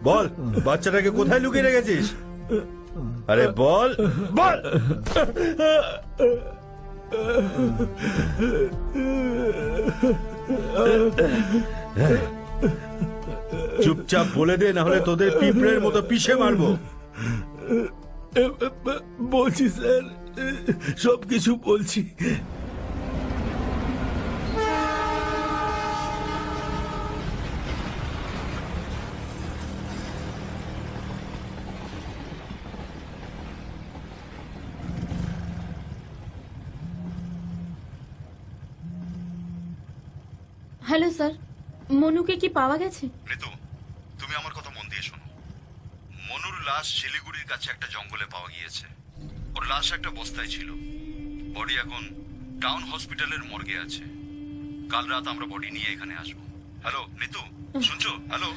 বল, বাচ্চাটাকে কোথায় লুকিয়ে রেখেছিস? আরে বল বল। চুপচাপ বলে দে, না হলে তোদের পিঁপড়ের মতো পিষে মারবো। বলছি স্যার, সবকিছু বলছি। হ্যালো স্যার, মনুকে কি পাওয়া গেছে? ঋতু, তুমি আমার কথা মন দিয়ে শোনো। মনুর লাশ শিলিগুড়ির কাছে একটা জঙ্গলে পাওয়া গিয়েছে। ওর লাশ একটা বস্তায় ছিল। বডি এখন টাউন হসপিটালের মর্গে আছে। কাল রাত আমরা বডি নিয়ে এখানে আসবো। হ্যালো ঋতু, শুনছো? হ্যালো।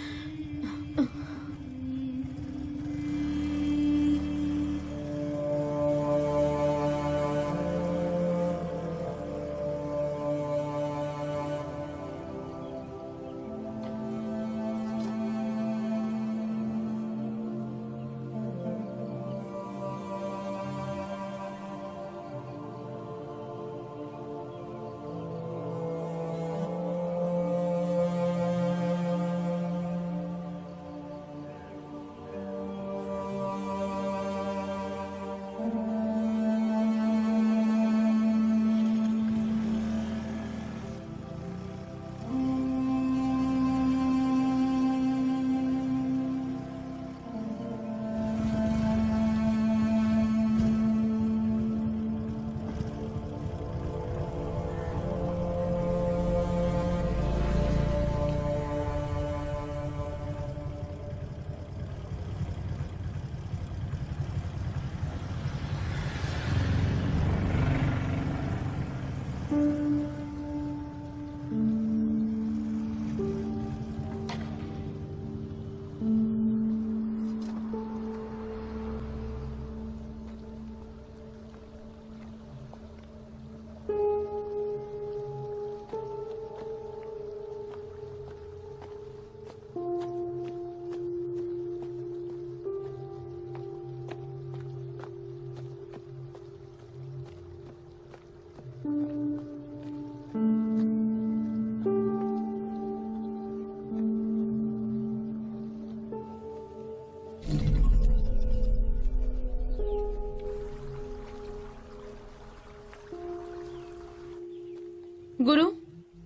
গুরু,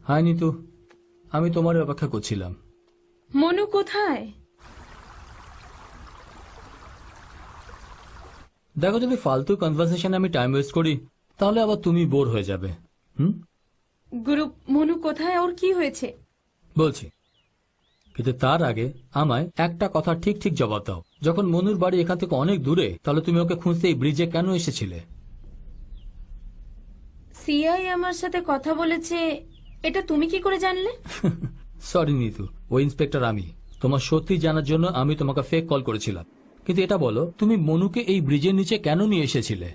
হাই নিতু, আমি তোমার অপেক্ষা করছিলাম। মনু কোথায়? দেখো, যদি ফালতু কনভারসেশনে আমি টাইম ওয়েস্ট করি তাহলে আবার তুমি বোর হয়ে যাবে। গুরু, মনু কোথায়? ওর কি হয়েছে? বলছি, কিন্তু তার আগে আমায় একটা কথা ঠিক ঠিক জবাব দাও। যখন মনুর বাড়ি এখান থেকে অনেক দূরে, তাহলে তুমি ওকে খুঁজতে এই ব্রিজে কেন এসেছিলে? সিআই আমার সাথে কথা বলেছে, এটা তুমি কি করে জানলে? সরি নিতু, ওই ইন্সপেক্টর আমি। তোমার সত্যি জানার জন্য আমি তোমাকে ফেক কল করেছিলাম। কিন্তু এটা বলো, তুমি মনুকে এই ব্রিজের নিচে কেন নিয়ে এসেছিলে?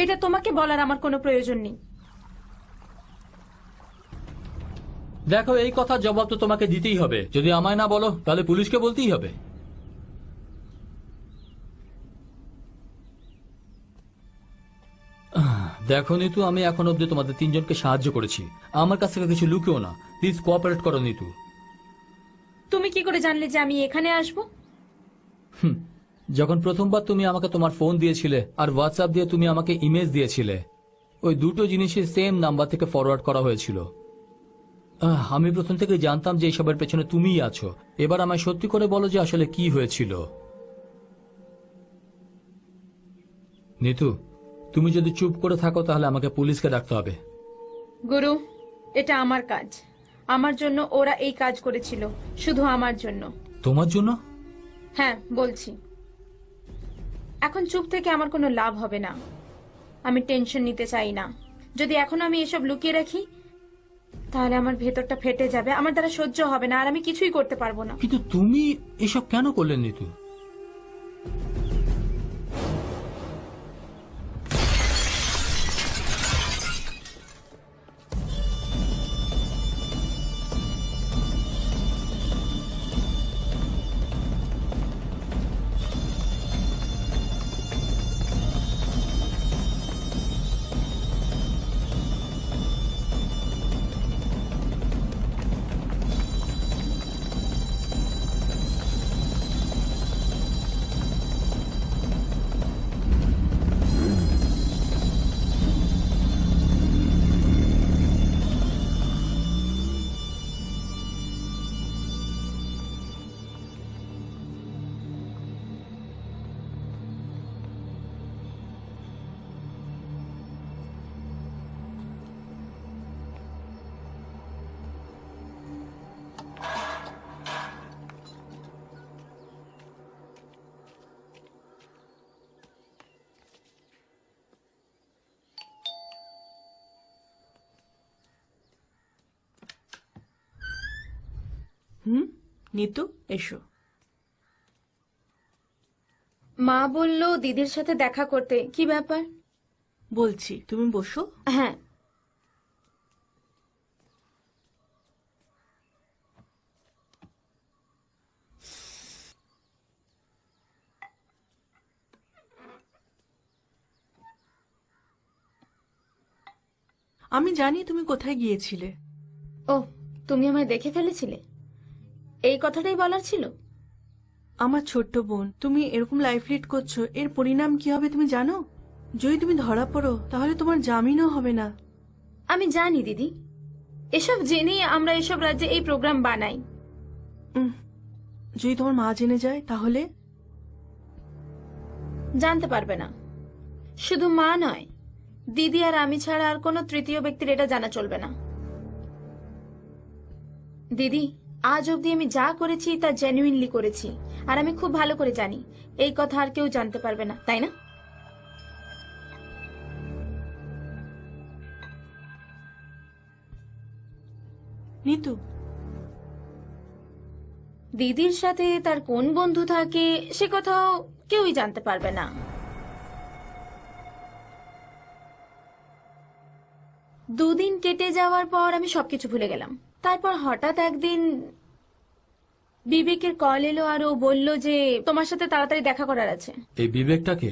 এটা তোমাকে বলার আমার কোনো প্রয়োজন নেই। দেখো, এই কথার জবাব তো তোমাকে দিতেই হবে। যদি আমায় না বলো তাহলে পুলিশকে বলতেই হবে। দেখো নিতু, আমি এখন অব্দি তোমাদের তিনজনকে সাহায্য করেছি। আমার কাছ থেকে কিছু লুকিও না। প্লিজ কোঅপারেট করো নিতু। তুমি কি করে জানলে যে আমি এখানে আসব? যখন প্রথমবার তুমি আমাকে তোমার ফোন দিয়েছিলে আর হোয়াটসঅ্যাপ দিয়ে তুমি আমাকে ইমেজ দিয়েছিলে, ওই দুটো জিনিসই সেম নাম্বার থেকে ফরওয়ার্ড করা হয়েছিল। আমি প্রথম থেকে জানতাম যে এইসবের পেছনে তুমিই আছো। এবার আমায় সত্যি করে বলো যে আসলে কি হয়েছিল। নিতু, তুমি যদি চুপ করে থাকো তাহলে আমাকে পুলিশকে ডাকতে হবে। গুরু, এটা আমার কাজ। আমার জন্য ওরা এই কাজ করেছিল, শুধু আমার জন্য। তোমার জন্য? হ্যাঁ, বলছি। এখন চুপ থেকে আমার কোনো লাভ হবে না। আমি টেনশন নিতে চাই না। যদি এখন আমি এসব লুকিয়ে রাখি তাহলে আমার ভেতরটা ফেটে যাবে, আমার দ্বারা সহ্য হবে না, আর আমি কিছুই করতে পারবো না। কিন্তু তুমি এসব কেন করলে নিতু? নিতু, এসো। মা বলল দিদির সাথে দেখা করতে। কি ব্যাপার? বলছি, তুমি বসো। হ্যাঁ। আমি জানি তুমি কোথায় গিয়েছিলে। ও, তুমি আমায় দেখে ফেলেছিলে? এই কথাটাই বলার ছিল। আমার ছোট্ট বোন, তুমি এরকম লাইফ লিড করছো, এর পরিণাম কি হবে তুমি জানো? যদি তুমি ধরা পড়ো তাহলে তোমার জামিনও হবে না। আমি জানি দিদি, এসব জেনেই আমরা এসব রাজ্যে এই প্রোগ্রাম বানাই। যদি তোমার মা জেনে যায় তাহলে? জানতে পারবে না। শুধু মা নয়, দিদি আর আমি ছাড়া আর কোনো তৃতীয় ব্যক্তির এটা জানা চলবে না। দিদি, আজ অবধি আমি যা করেছি তা জেনুইনলি করেছি, আর আমি খুব ভালো করে জানি এই কথা আর কেউ জানতে পারবে না, তাই না? নিতু, দিদির সাথে তার কোন বন্ধু থাকে সে কথাও কেউই জানতে পারবে না। দুদিন কেটে যাওয়ার পর আমি সবকিছু ভুলে গেলাম। তারপর হঠাৎ একদিন বিবেকের কল এলো আর ও বলল যে তোমার সাথে তাড়াতাড়ি দেখা করার আছে। এই বিবেকটাকে?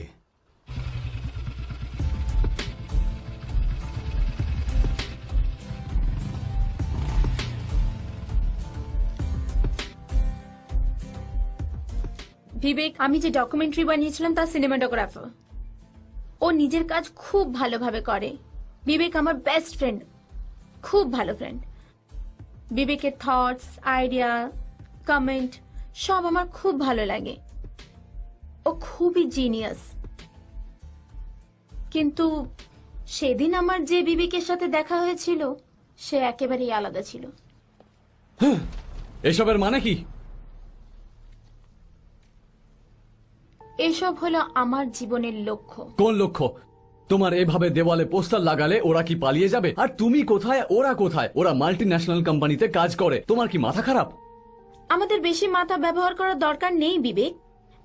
বিবেক আমি যে ডকুমেন্টারি বানিয়েছিলাম তার সিনেমাটোগ্রাফার। ও নিজের কাজ খুব ভালোভাবে করে। বিবেক আমার বেস্ট ফ্রেন্ড। খুব ভালো ফ্রেন্ড। বিবেকের থটস, আইডিয়া, কমেন্ট সব আমার খুব ভালো লাগে। ও খুবই জিনিয়াস। কিন্তু সেদিন আমার যে বিবেকের সাথে দেখা হয়েছিল সে একেবারেই আলাদা ছিল। এসবের মানে কি? এসব হলো আমার জীবনের লক্ষ্য। কোন লক্ষ্য? তোমার এভাবে দেওয়ালে পোস্টার লাগালে ওরা কি পালিয়ে যাবে? আর তুমি কোথায়, ওরা কোথায়? ওরা মাল্টি ন্যাশনাল কোম্পানিতে কাজ করে। তোমার কি মাথা খারাপ? আমাদের বেশি মাথা ব্যবহার করার দরকার নেই বিবেক।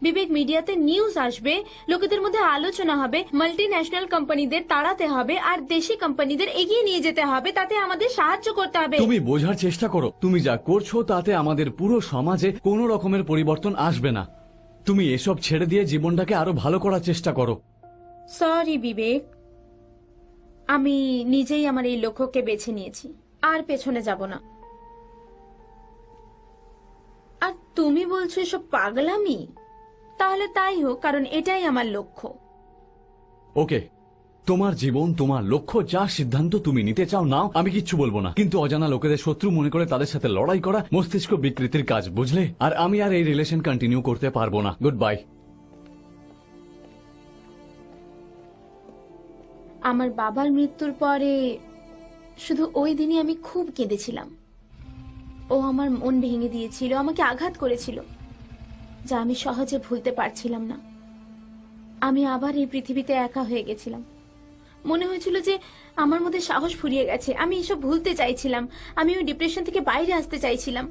বিবেক, মিডিয়াতে নিউজ আসবে, লোকেদের মধ্যে আলোচনা হবে, মাল্টি ন্যাশনাল কোম্পানিদের তাড়াতে হবে আর দেশি কোম্পানিদের এগিয়ে নিয়ে যেতে হবে, তাতে আমাদের সাহায্য করতে হবে। তুমি বোঝার চেষ্টা করো, তুমি যা করছো তাতে আমাদের পুরো সমাজে কোনো রকমের পরিবর্তন আসবে না। তুমি এসব ছেড়ে দিয়ে জীবনটাকে আরো ভালো করার চেষ্টা করো। সরি বিবেক, আমি নিজেই আমার এই লক্ষ্যকে বেছে নিয়েছি, আর পেছনে যাব না। আর তুমি বলছো এসব পাগলামি? তাহলে তাই হোক, কারণ এটাই আমার লক্ষ্য। ওকে, তোমার জীবন, তোমার লক্ষ্য, যা সিদ্ধান্ত তুমি নিতে চাও নাও, আমি কিচ্ছু বলবো না। কিন্তু অজানা লোকেদের শত্রু মনে করে তাদের সাথে লড়াই করা মস্তিষ্ক বিকৃতির কাজ, বুঝলে? আর আমি আর এই রিলেশন কন্টিনিউ করতে পারবো না। Good bye. আমার বাবার মৃত্যুর পরে শুধু ওই দিনই আমি খুব কেঁদেছিলাম। ও আমার মন ভেঙে দিয়েছিল, আমাকে আঘাত করেছিল, যা আমি সহজে ভুলতে পারছিলাম না। আমি আবার এই পৃথিবীতে একা হয়ে গেছিলাম। মনে হয়েছিল যে আমার মধ্যে সাহস ফুরিয়ে গেছে। আমি এসব ভুলতে চাইছিলাম, আমি ওই ডিপ্রেশন থেকে বাইরে আসতে চাইছিলাম।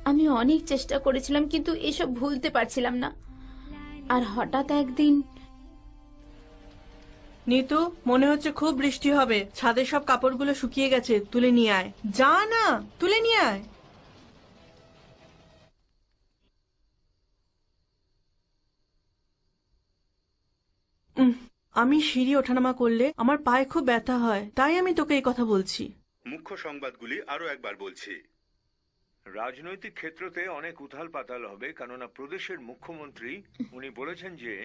আমি অনেক চেষ্টা করেছিলাম কিন্তু এসব ভুলতে পারছিলাম না। আর হঠাৎ একদিন, নিতু, মনে হচ্ছে খুব বৃষ্টি হবে। ছাদের সব কাপড়গুলো শুকিয়ে গেছে, তুলে নিয়ে আয়। যা না, তুলে নিয়ে আয়। আমি সিঁড়ি ওঠানামা করলে আমার পায়ে খুব ব্যথা হয়, তাই আমি তোকে এই কথা বলছি। মুখ্য সংবাদগুলি আরো একবার বলছি। রাজনৈতিক ক্ষেত্রতে অনেক উথাল পাতাল হবে, কেননা প্রদেশের মুখ্যমন্ত্রী উনি বলেছেন যে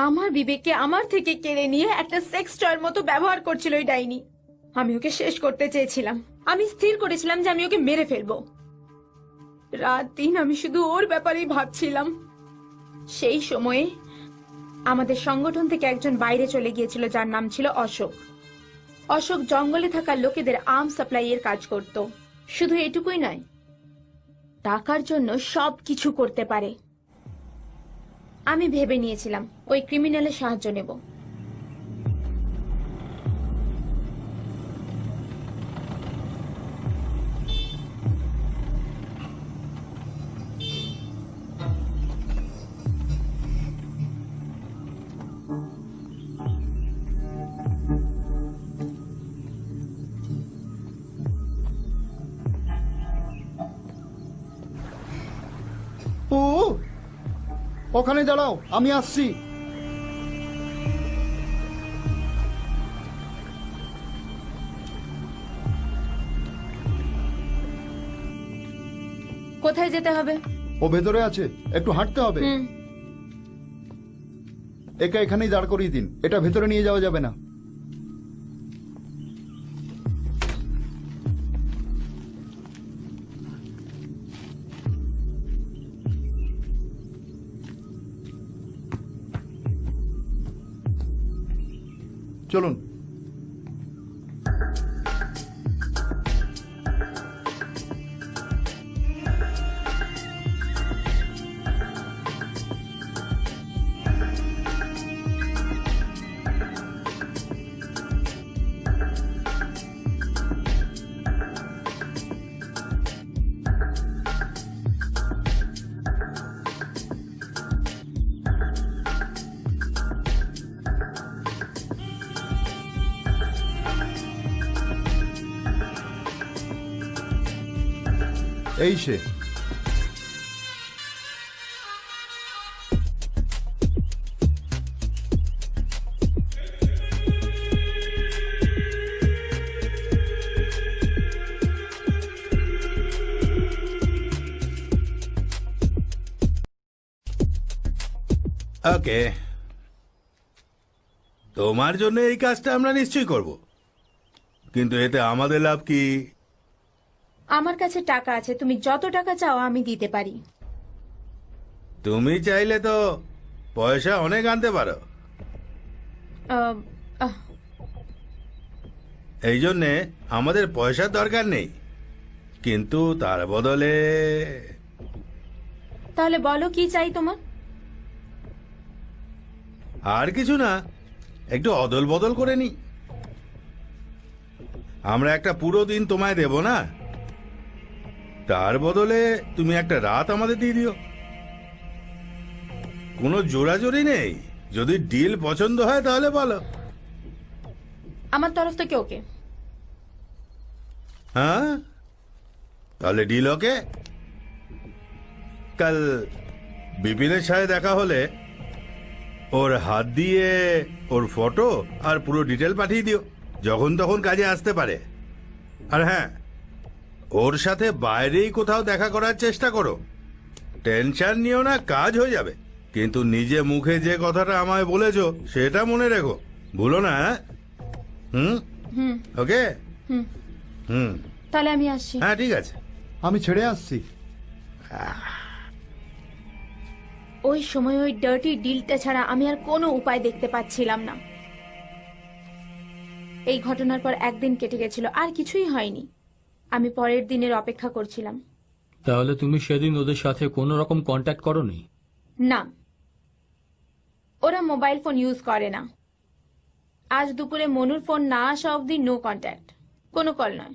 আমার বিবেককে আমার থেকে কেড়ে নিয়ে একটা সেক্স টয়ের মতো ব্যবহার করছিল ওই ডাইনি। আমি ওকে শেষ করতে চেয়েছিলাম। আমি স্থির করেছিলাম যে আমি ওকে মেরে ফেলবো। রাত দিন আমি শুধু ওর ব্যাপারেই ভাবছিলাম। সেই সময়ে আমাদের সংগঠন থেকে একজন বাইরে চলে গিয়েছিল, যার নাম ছিল অশোক। অশোক জঙ্গলে থাকা লোকেদের আর্ম সাপ্লাই এর কাজ করত। শুধু এটুকুই নয়, টাকার জন্য সবকিছু করতে পারে। আমি ভেবে নিয়েছিলাম ওই ক্রিমিনালের সাহায্য নেব। ওখানে দাঁড়াও, আমি আসছি। কোথায় যেতে হবে? ও ভেতরে আছে, একটু হাঁটতে হবে। একা এখানেই দাঁড় করিয়ে দিন, এটা ভেতরে নিয়ে যাওয়া যাবে না। চলুন। এই সে। ওকে, তোমার জন্য এই কাজটা আমরা নিশ্চয়ই করব, কিন্তু এতে আমাদের লাভ কি? আমার কাছে টাকা আছে, তুমি যত টাকা চাও আমি দিতে পারি। তুমি চাইলে তো পয়সা অনেক আনতে পারো, আহ, আহ, এই জন্যে আমাদের পয়সার দরকার নেই, কিন্তু তার বদলে তাহলে বলো কি চাই তোমার? আর কিছু না, একটু অদল বদল করে নি। আমরা একটা পুরো দিন তোমায় দেব না, তার বদলে তুমি একটা রাত আমাদের দিয়ে দিও। কোনো জোরাজোরি নেই, যদি ডিল পছন্দ হয় তাহলে বলো। আমার তরফ থেকে ওকে। হ্যাঁ, তাহলে ডিল ওকে। কাল বিপিনের সাথে দেখা হলে ওর হাত দিয়ে ওর ফটো আর পুরো ডিটেল পাঠিয়ে দিও, যখন তখন কাজে আসতে পারে। আর হ্যাঁ, ওর সাথে বাইরেই কোথাও দেখা করার চেষ্টা করো। টেনশন নিও না, কাজ হয়ে যাবে, কিন্তু নিজে মুখে যে কথাটা আমায় বলেছো সেটা মনে রেখো, ভুলো না। হ্যাঁ? হুম, হুম ওকে। হুম হুম, তাহলে আমি আসছি। হ্যাঁ ঠিক আছে। আমি ছেড়ে আসছি। ওই সময় ওই ডার্টি ডিলটা ছাড়া আমি আর কোনো উপায় দেখতে পাচ্ছিলাম না। এই ঘটনার পর একদিন কেটে গেছিল, আর কিছুই হয়নি। আমি পরের দিনের অপেক্ষা করছিলাম। তাহলে তুমি সেদিন ওদের সাথে কোনো রকম কন্ট্যাক্ট করোনি? না, ওরা মোবাইল ফোন ইউজ করে না। আজ দুপুরে মনুর ফোন না আসা অবধি নো কন্ট্যাক্ট, কোনো কল নয়।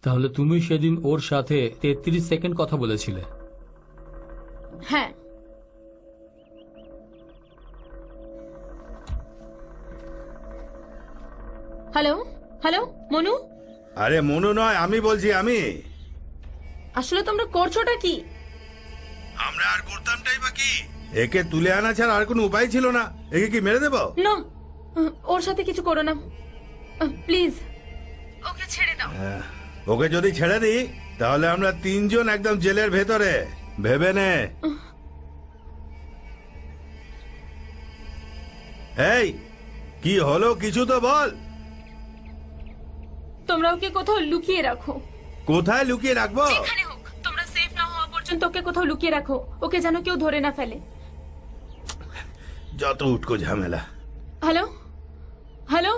তাহলে তুমি সেদিন ওর সাথে 33 সেকেন্ড কথা বলেছিলে? হ্যাঁ। Hello hello, Manu? আরে মনু নয়, আমি বলছি। আমি আসলে তোমরা করছোটা কি? আমরা আর করতামটাই বা কি? একে তুলে আনা ছাড়া আর কোনো উপায় ছিল না। একে কি মেরে দেবো? না, ওর সাথে কিছু করো না প্লিজ, ওকে ছেড়ে দাও। ওকে যদি ছেড়ে দিই তাহলে আমরা তিনজন একদম জেলের ভেতরে, ভেবে নে। এই কি হলো, কিছু তো বল। তোমরা ওকে কোথাও লুকিয়ে রাখো। কোথায় লুকিয়ে রাখবো? যেখানে হোক, তোমরা সেফ না হওয়া পর্যন্ত ওকে কোথাও লুকিয়ে রাখো। ওকে যেন কেউ ধরে না ফেলে। যত উটকো ঝামেলা। হ্যালো হ্যালো,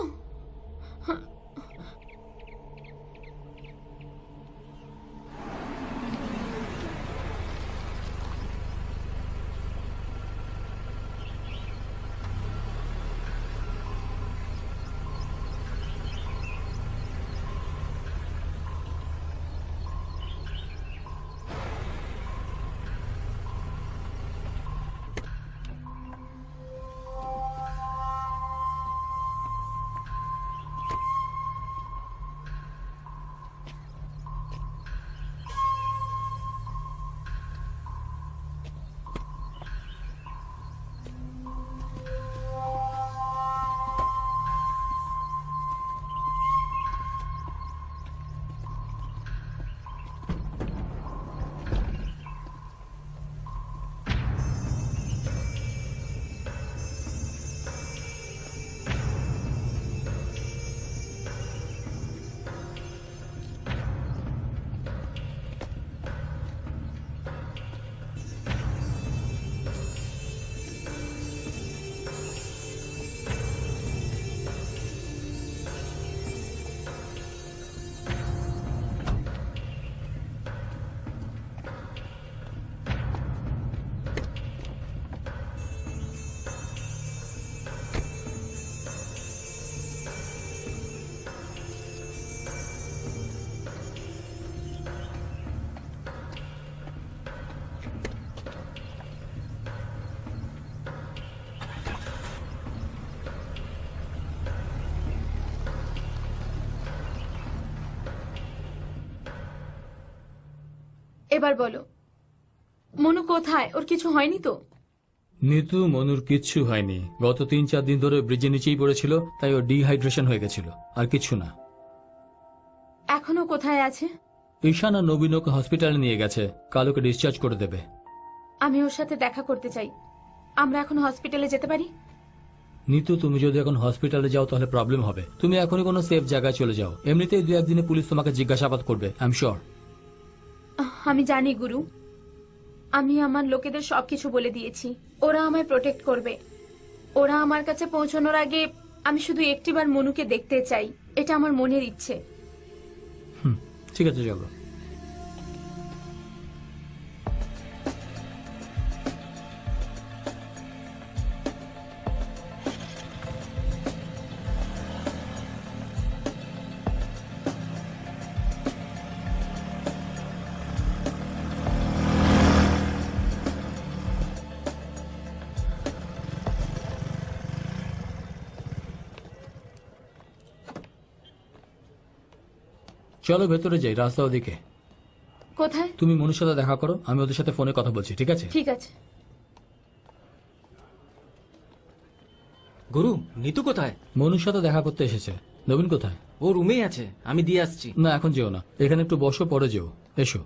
এবার বলো, মনু কোথায়? ওর কিছু হয়নি তো? নিতু, মনুর কিচ্ছু হয়নি। গত 3-4 দিন ধরে ব্রিজের নিচেই পড়েছিল, তাই ও ডিহাইড্রেশন হয়ে গেছিল, আর কিচ্ছু না। এখনো কোথায় আছে? ঈশান আর নবীন ওকে হসপিটালে নিয়ে গেছে, কাল ওকে ডিসচার্জ করে দেবে। আমি ওর সাথে দেখা করতে চাই। আমরা এখন হসপিটালে যেতে পারি? নিতু, তুমি যদি এখন হসপিটালে যাও তাহলে প্রবলেম হবে। তুমি এখনই কোনো সেফ জায়গায় চলে যাও, এমনিতেই 2-1 দিনে পুলিশ তোমাকে জিজ্ঞাসাবাদ করবে, আই এম শিওর। আমি জানি গুরু, আমি আমার লোকেদের সবকিছু বলে দিয়েছি। ওরা আমায় প্রোটেক্ট করবে। ওরা আমার কাছে পৌঁছানোর আগে আমি শুধু একটিবার মনুকে দেখতে চাই, এটা আমার মনের ইচ্ছে। ঠিক আছে, চলো। চলো ভেতরে যাই, রাস্তা ওদিকে। কোথায়? তুমি মনুর সাথে দেখা করো, আমি ওদের সাথে ফোনে কথা বলছি, ঠিক আছে? ঠিক আছে। গুরু, নিতু কোথায়? মনুর সাথে দেখা করতে এসেছে। নবীন কোথায়? ও রুমেই আছে, আমি দিয়ে আসছি। না, এখন যেও না, এখানে একটু বসো, পরে যেও। এসো।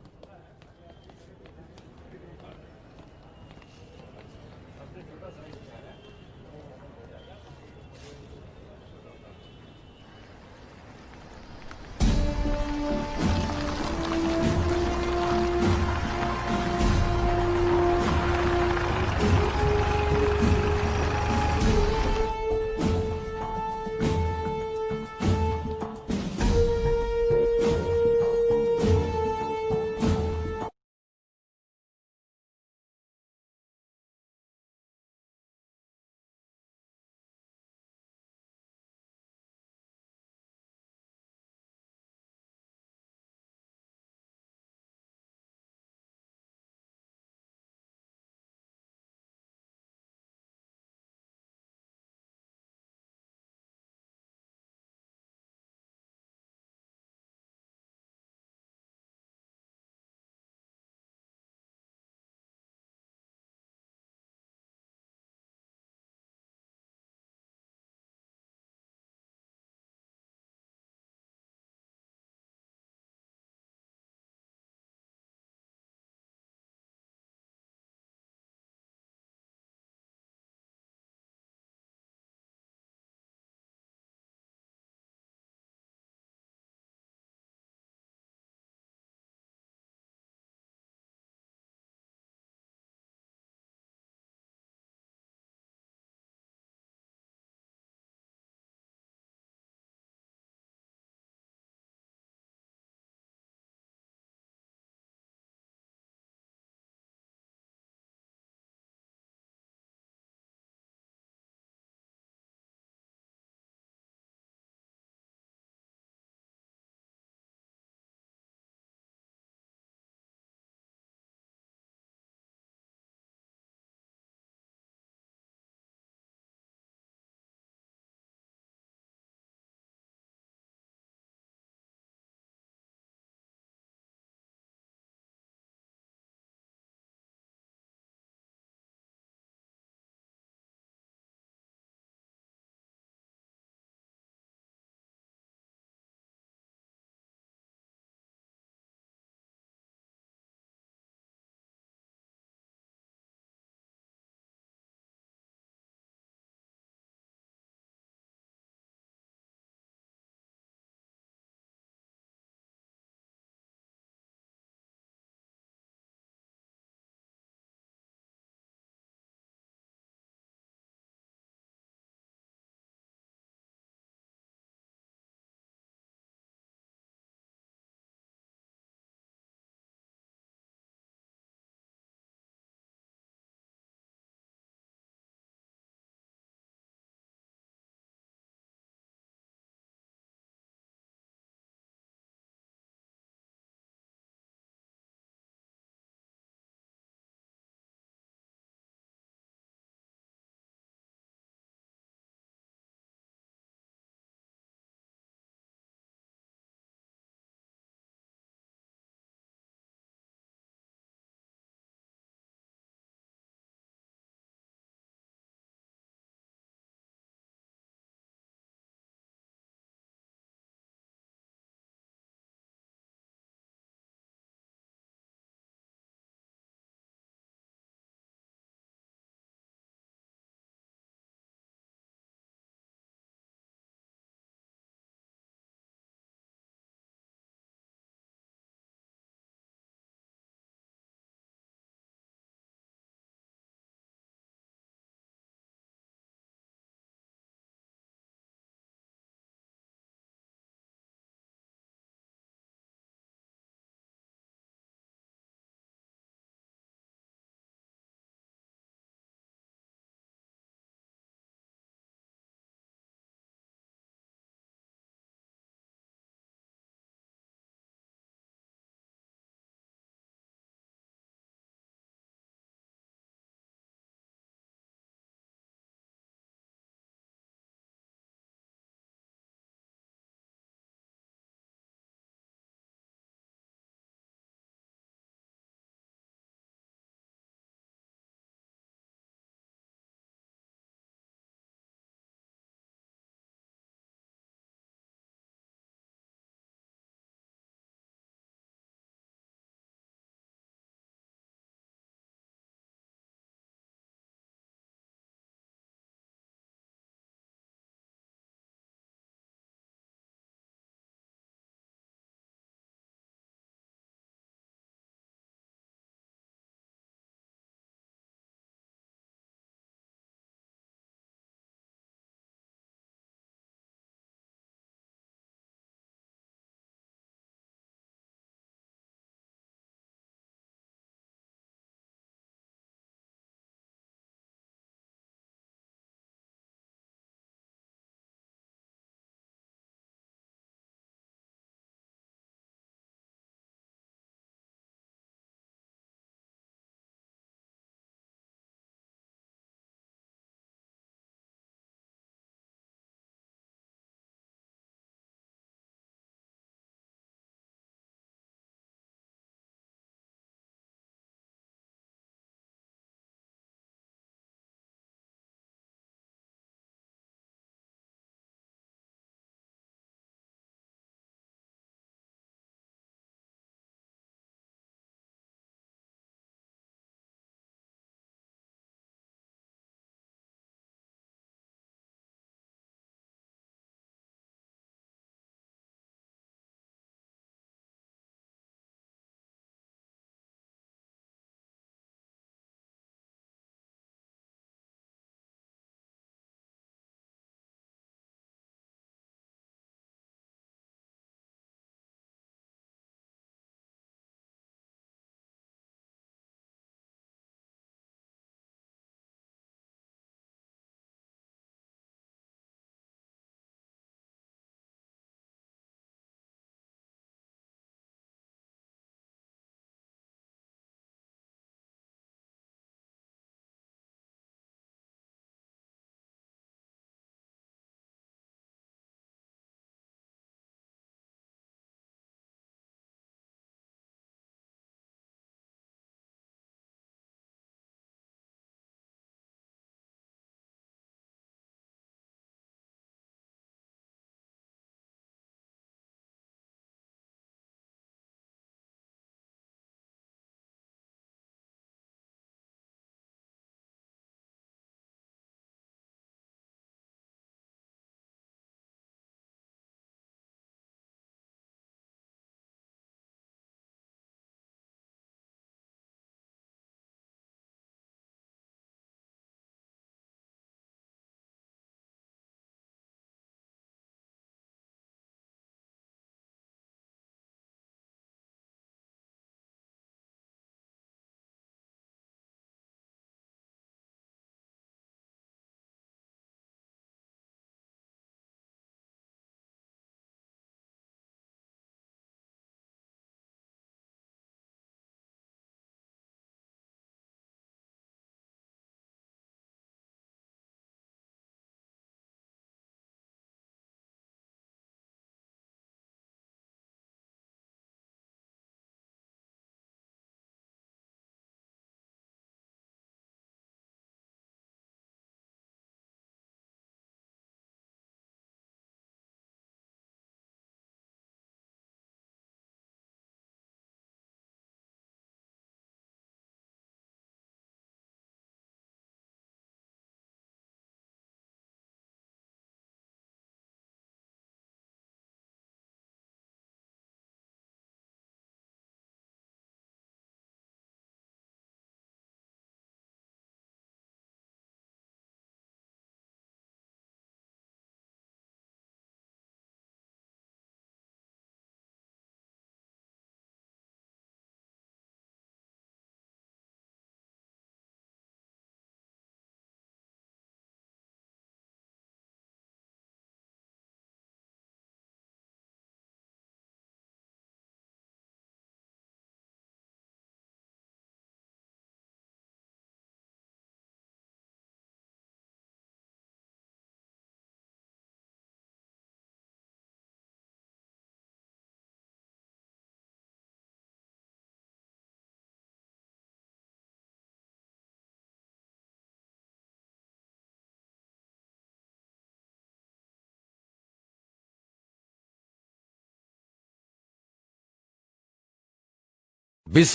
বিস